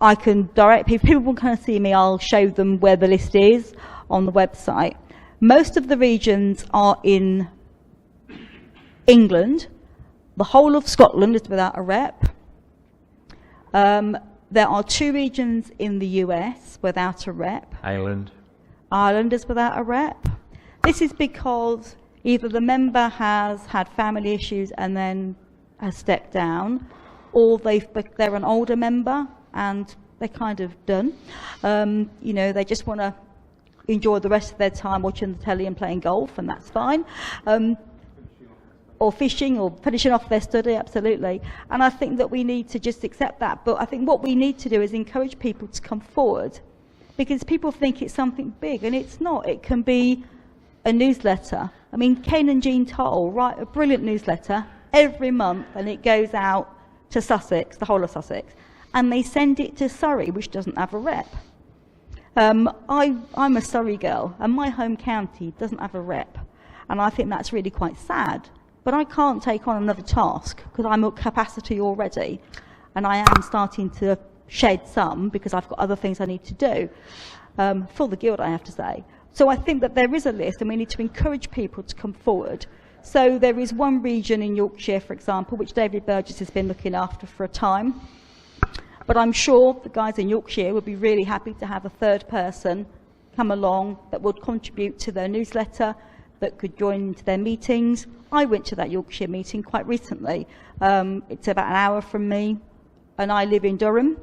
I can direct people, people can kind of see me, I'll show them where the list is on the website. Most of the regions are in England. The whole of Scotland is without a rep. There are 2 regions in the US without a rep. Ireland. Ireland is without a rep. This is because either the member has had family issues and then has stepped down, or they're an older member and they're kind of done. You know, they just want to enjoy the rest of their time watching the telly and playing golf, and that's fine. Or fishing, or finishing off their study, absolutely. And I think that we need to just accept that. But I think what we need to do is encourage people to come forward, because people think it's something big, and it's not. It can be a newsletter. I mean, Ken and Jean Toll write a brilliant newsletter every month, and it goes out to Sussex, the whole of Sussex, and they send it to Surrey, which doesn't have a rep. I'm a Surrey girl, and my home county doesn't have a rep, and I think that's really quite sad. But I can't take on another task because I'm at capacity already, and I am starting to shed some because I've got other things I need to do for the guild, I have to say. So I think that there is a list, and we need to encourage people to come forward. So there is one region in Yorkshire, for example, which David Burgess has been looking after for a time. But I'm sure the guys in Yorkshire would be really happy to have a third person come along that would contribute to their newsletter, that could join into their meetings. I went to that Yorkshire meeting quite recently. It's about an hour from me, and I live in Durham,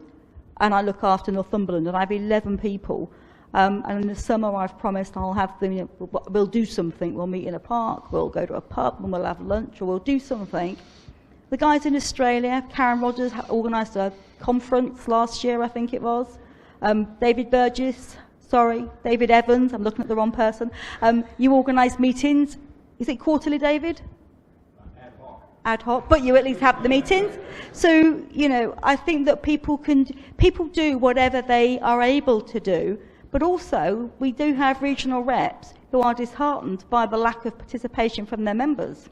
and I look after Northumberland, and I have 11 people. And in the summer I've promised I'll have them, you know, we'll do something. We'll meet in a park, we'll go to a pub, and we'll have lunch, or we'll do something. The guys in Australia, Karen Rogers organised a conference last year, I think it was. David Burgess, sorry, David Evans, I'm looking at the wrong person. You organise meetings. Is it quarterly, David? Ad hoc, but you at least have the meetings. So, you know, I think that people do whatever they are able to do, but also we do have regional reps who are disheartened by the lack of participation from their members.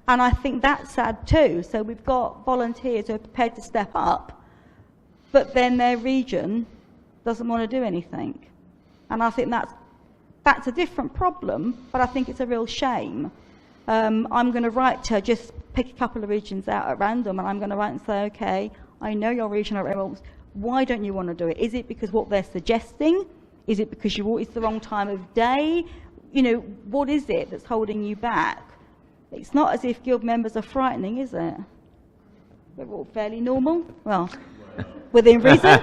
And I think that's sad too. So we've got volunteers who are prepared to step up, but then their region doesn't want to do anything. And I think that's a different problem, but I think it's a real shame. I'm going to write to just pick a couple of regions out at random, and I'm going to write and say, okay, I know your regional reps, why don't you want to do it? Is it because what they're suggesting? Is it because it's the wrong time of day? You know, what is it that's holding you back? It's not as if guild members are frightening, is it? They're all fairly normal. Well, within reason.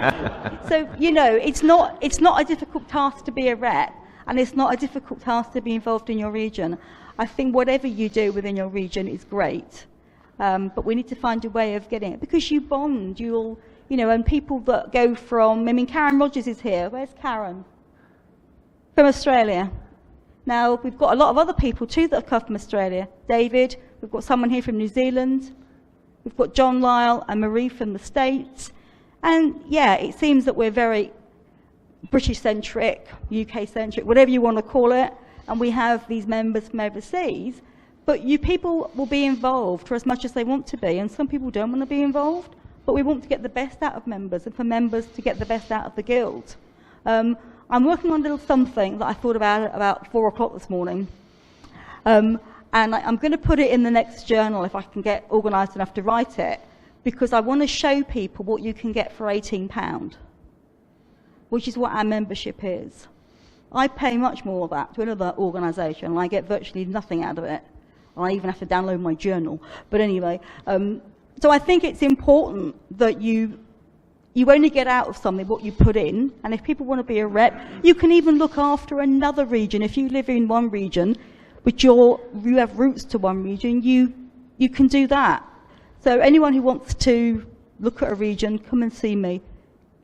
So, you know, it's not a difficult task to be a rep, and it's not a difficult task to be involved in your region. I think whatever you do within your region is great, but we need to find a way of getting it, because you bond, you know, and people that go from, I mean, Karen Rogers is here. Where's Karen? From Australia. Now, we've got a lot of other people too that have come from Australia. David, we've got someone here from New Zealand. We've got John Lyle and Marie from the States. And yeah, it seems that we're very British-centric, UK-centric, whatever you want to call it. And we have these members from overseas. But you people will be involved for as much as they want to be. And some people don't want to be involved. But we want to get the best out of members, and for members to get the best out of the guild. I'm working on a little something that I thought about 4 o'clock this morning. And I'm going to put it in the next journal if I can get organised enough to write it, because I want to show people what you can get for £18, which is what our membership is. I pay much more of that to another organisation, and I get virtually nothing out of it. I even have to download my journal. But anyway, so I think it's important that you only get out of something what you put in, and if people want to be a rep, you can even look after another region. If you live in one region, but you have roots to one region, you can do that. So anyone who wants to look at a region, come and see me.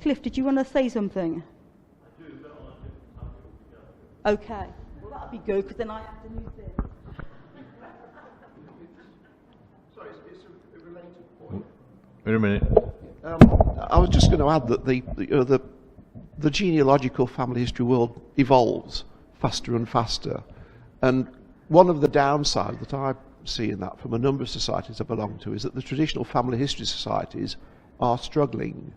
Cliff, did you want to say something? I do, but on a different topic. Okay, well that'll be good, because then I have to move this. Sorry, it's a related point. Wait a minute. I was just going to add that the genealogical family history world evolves faster and faster, and one of the downsides that I see in that from a number of societies I belong to is that the traditional family history societies are struggling,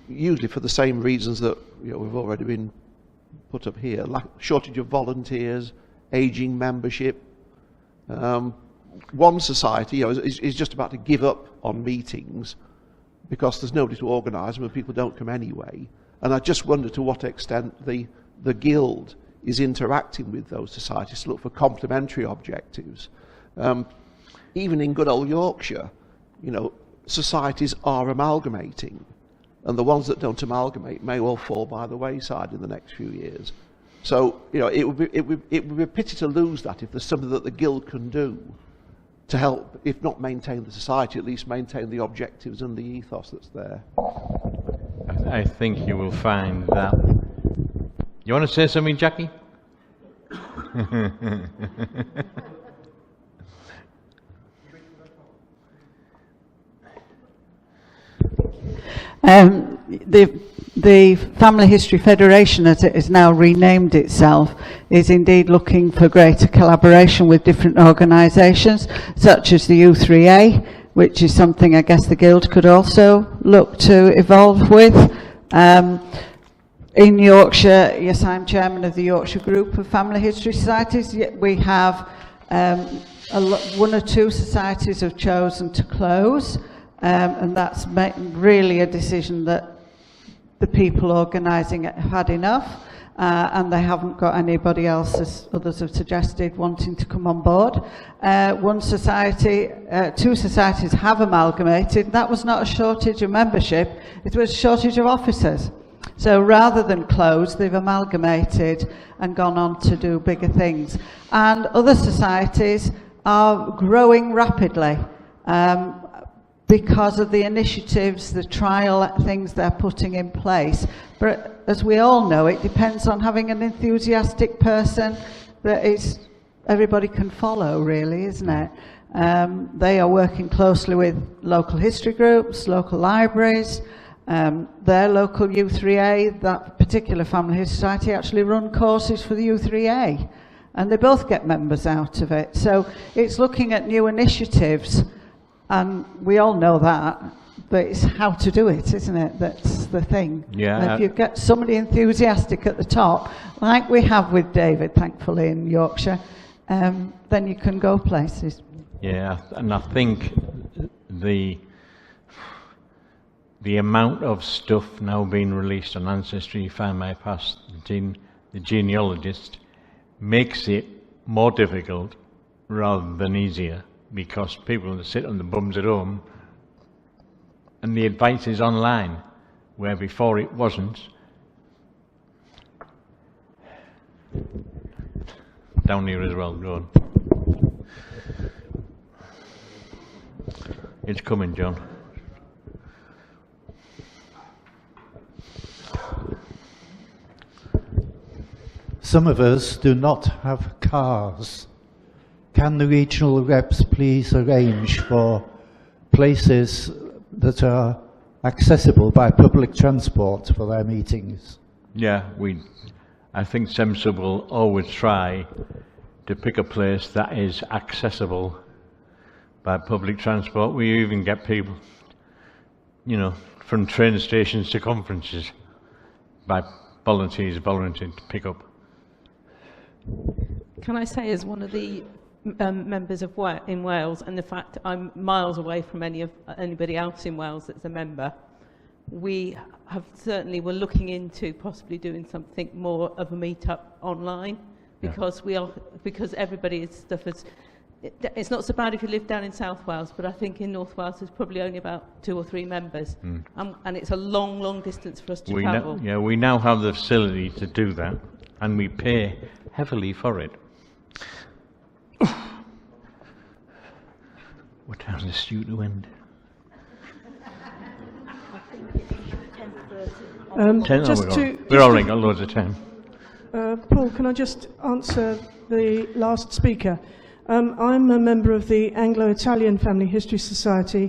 usually for the same reasons that we've already been put up here: shortage of volunteers, ageing membership. One society is just about to give up on meetings because there's nobody to organise them and people don't come anyway. And I just wonder to what extent the Guild is interacting with those societies to look for complementary objectives. Even in good old Yorkshire, societies are amalgamating, and the ones that don't amalgamate may well fall by the wayside in the next few years. So it would be a pity to lose that if there's something that the Guild can do to help, if not maintain the society, at least maintain the objectives and the ethos that's there. I think you will find that. You want to say something, Jackie? The Family History Federation, as it is now renamed itself, is indeed looking for greater collaboration with different organisations, such as the U3A, which is something I guess the Guild could also look to evolve with. In Yorkshire, yes, I'm chairman of the Yorkshire Group of Family History Societies. We have one or two societies have chosen to close, and that's really a decision that the people organising it have had enough, and they haven't got anybody else, as others have suggested, wanting to come on board. One society, two societies have amalgamated. That was not a shortage of membership, it was a shortage of officers. So rather than close, they've amalgamated and gone on to do bigger things. And other societies are growing rapidly because of the initiatives, the trial things they're putting in place. But as we all know, it depends on having an enthusiastic person that everybody can follow, really, isn't it? They are working closely with local history groups, local libraries, their local U3A. That particular family history society actually run courses for the U3A, and they both get members out of it. So it's looking at new initiatives, and we all know that, but it's how to do it, isn't it? That's the thing. Yeah. And if you get somebody enthusiastic at the top, like we have with David, thankfully, in Yorkshire, then you can go places. Yeah, and I think the amount of stuff now being released on Ancestry, Find My Past, the genealogist, makes it more difficult rather than easier, because people sit on the bums at home and the advice is online, where before it wasn't. Down here as well, go on. It's coming, John. Some of us do not have cars. Can the regional reps please arrange for places that are accessible by public transport for their meetings? Yeah, I think SEMSA will always try to pick a place that is accessible by public transport. We even get people, from train stations to conferences by volunteers volunteering to pick up. Can I say, as one of the members of in Wales, and the fact I'm miles away from anybody else in Wales that's a member, we have certainly were looking into possibly doing something more of a meet-up online, because because everybody's stuff is. It's not so bad if you live down in South Wales, but I think in North Wales there's probably only about 2 or 3 members, and it's a long, long distance for us to travel. We now have the facility to do that, and we pay heavily for it. What time's this due to end? 10:30. We're already got loads of time. Paul, can I just answer the last speaker? I'm a member of the Anglo-Italian Family History Society,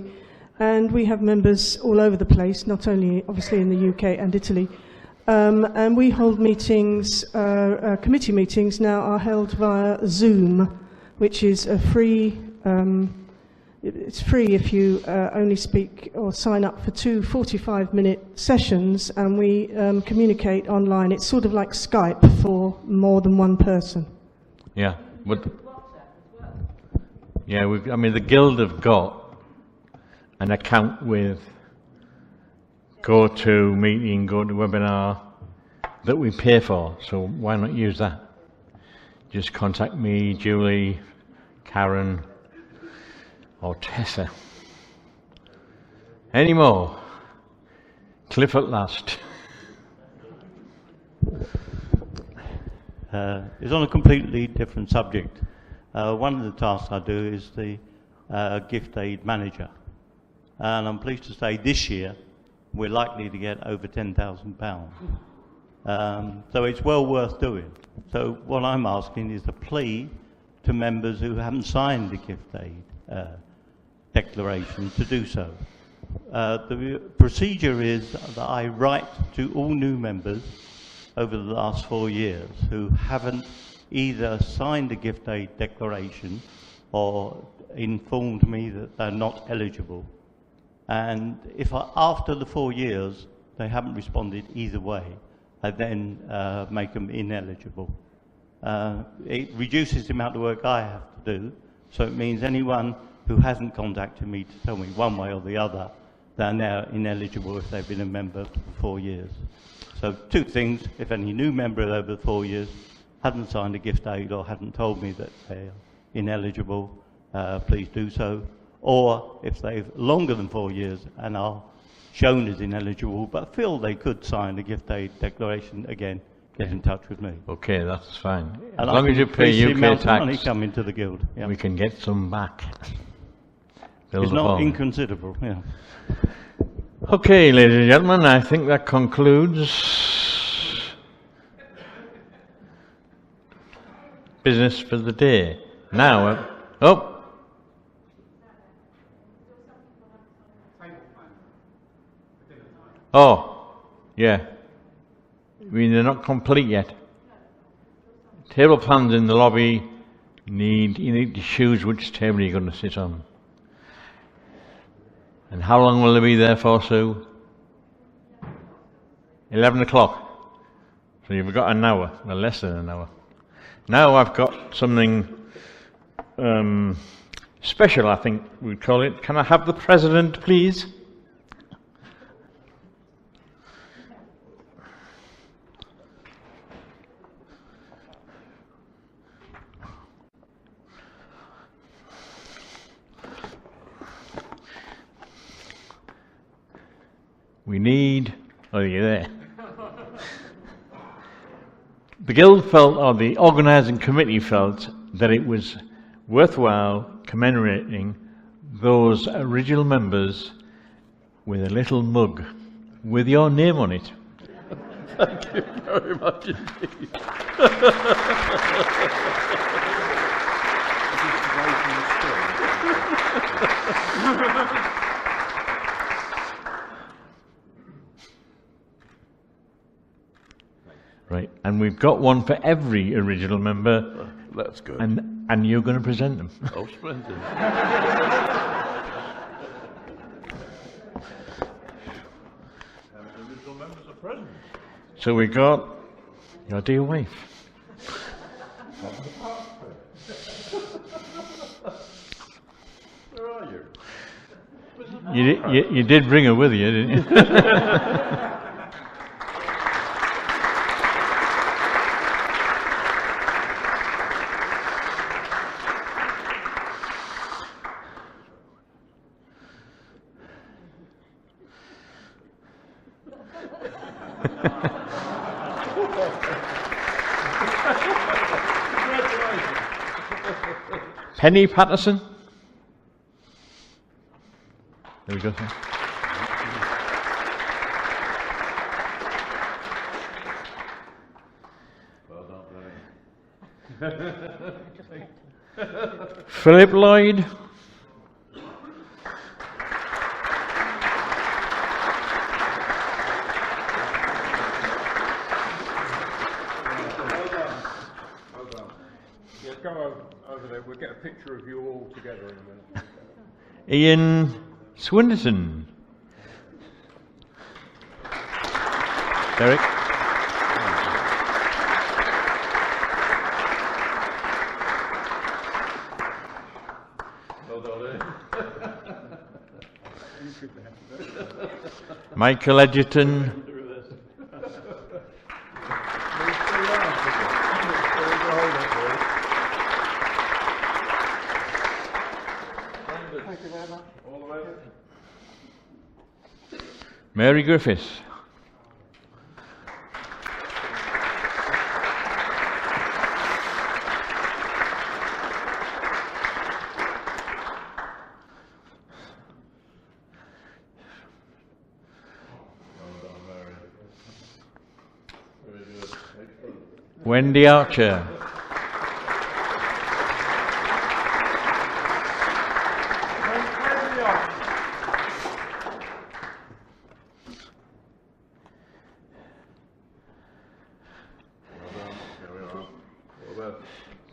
and we have members all over the place, not only obviously in the UK and Italy. And we hold meetings, committee meetings now are held via Zoom, which is a free, it's free if you only speak or sign up for 2 45-minute sessions, and we communicate online. It's sort of like Skype for more than one person. Yeah, but yeah, I mean, the Guild have got an account with GoToMeeting, GoToWebinar that we pay for, so why not use that? Just contact me, Julie, Karen, or Tessa. Any more? Cliff at last. It's on a completely different subject. One of the tasks I do is the gift aid manager, and I'm pleased to say this year we're likely to get over £10,000. So it's well worth doing. So what I'm asking is a plea to members who haven't signed the gift aid declaration to do so. The procedure is that I write to all new members over the last 4 years who haven't either signed a gift aid declaration or informed me that they're not eligible. And if after the 4 years they haven't responded either way, I then make them ineligible. It reduces the amount of work I have to do, so it means anyone who hasn't contacted me to tell me one way or the other, they're now ineligible if they've been a member for 4 years. So 2 things: if any new member over 4 years hasn't signed a gift aid or hasn't told me that they're ineligible, please do so. Or if they've longer than 4 years and are shown as ineligible but feel they could sign a gift aid declaration, again, get in touch with me. Okay, that's fine. As And long as you pay UK tax, money coming to the Guild. Yeah. we can get some back. It's not inconsiderable. Yeah. Okay, ladies and gentlemen, I think that concludes business for the day. Now, yeah. I mean, they're not complete yet. Table plans in the lobby you need to choose which table you're going to sit on. And how long will they be there for, Sue? 11 o'clock. So you've got an hour, well, less than an hour. Now I've got something special, I think we'd call it. Can I have the President, please? We need... Oh, you're there. The Guild felt, or the organising committee felt, that it was worthwhile commemorating those original members with a little mug with your name on it. Thank you very much indeed. Right, and we've got one for every original member. That's good. And you're going to present them. Oh, splendid. Original members are present. So we got your dear wife. Where are you? You did bring her with you, didn't you? Penny Patterson. There we go. Sir. Well done, Philip Lloyd. Yeah, go over there. We'll get a picture of you all together in a minute. Ian Swinderson. Derek. Well done, Michael Edgerton. Thank you very much. All the way. Mary Griffiths. Wendy Archer.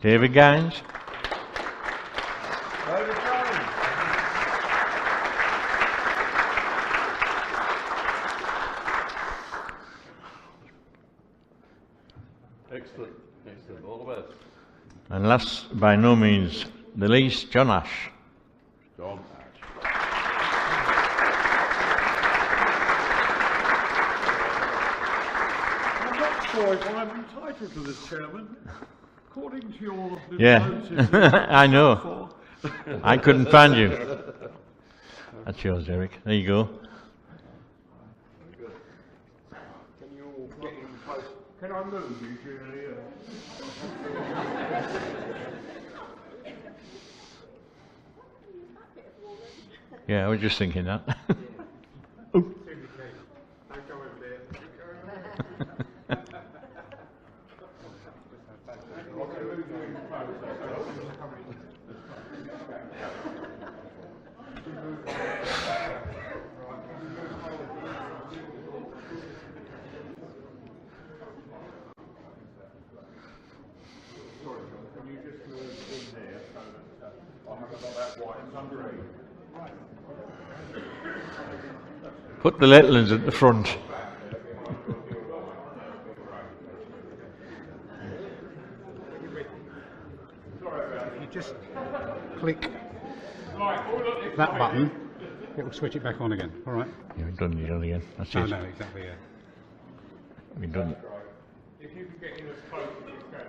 David Gaines. Excellent, excellent. All the best. And last, by no means the least, John Ash. John Ash. I'm not sure if I'm entitled to this, Chairman. According to your little Yeah, notice, I know. I couldn't find you. That's yours, Eric. There you go. Can you all get in close? Can I move you, Julie? Yeah, I was just thinking that. Put the little ones at the front. If you just click that button, it will switch it back on again. All right? You've done it again. That's Oh, it. no, exactly, yeah. We've done it. If you can get in as close as you can,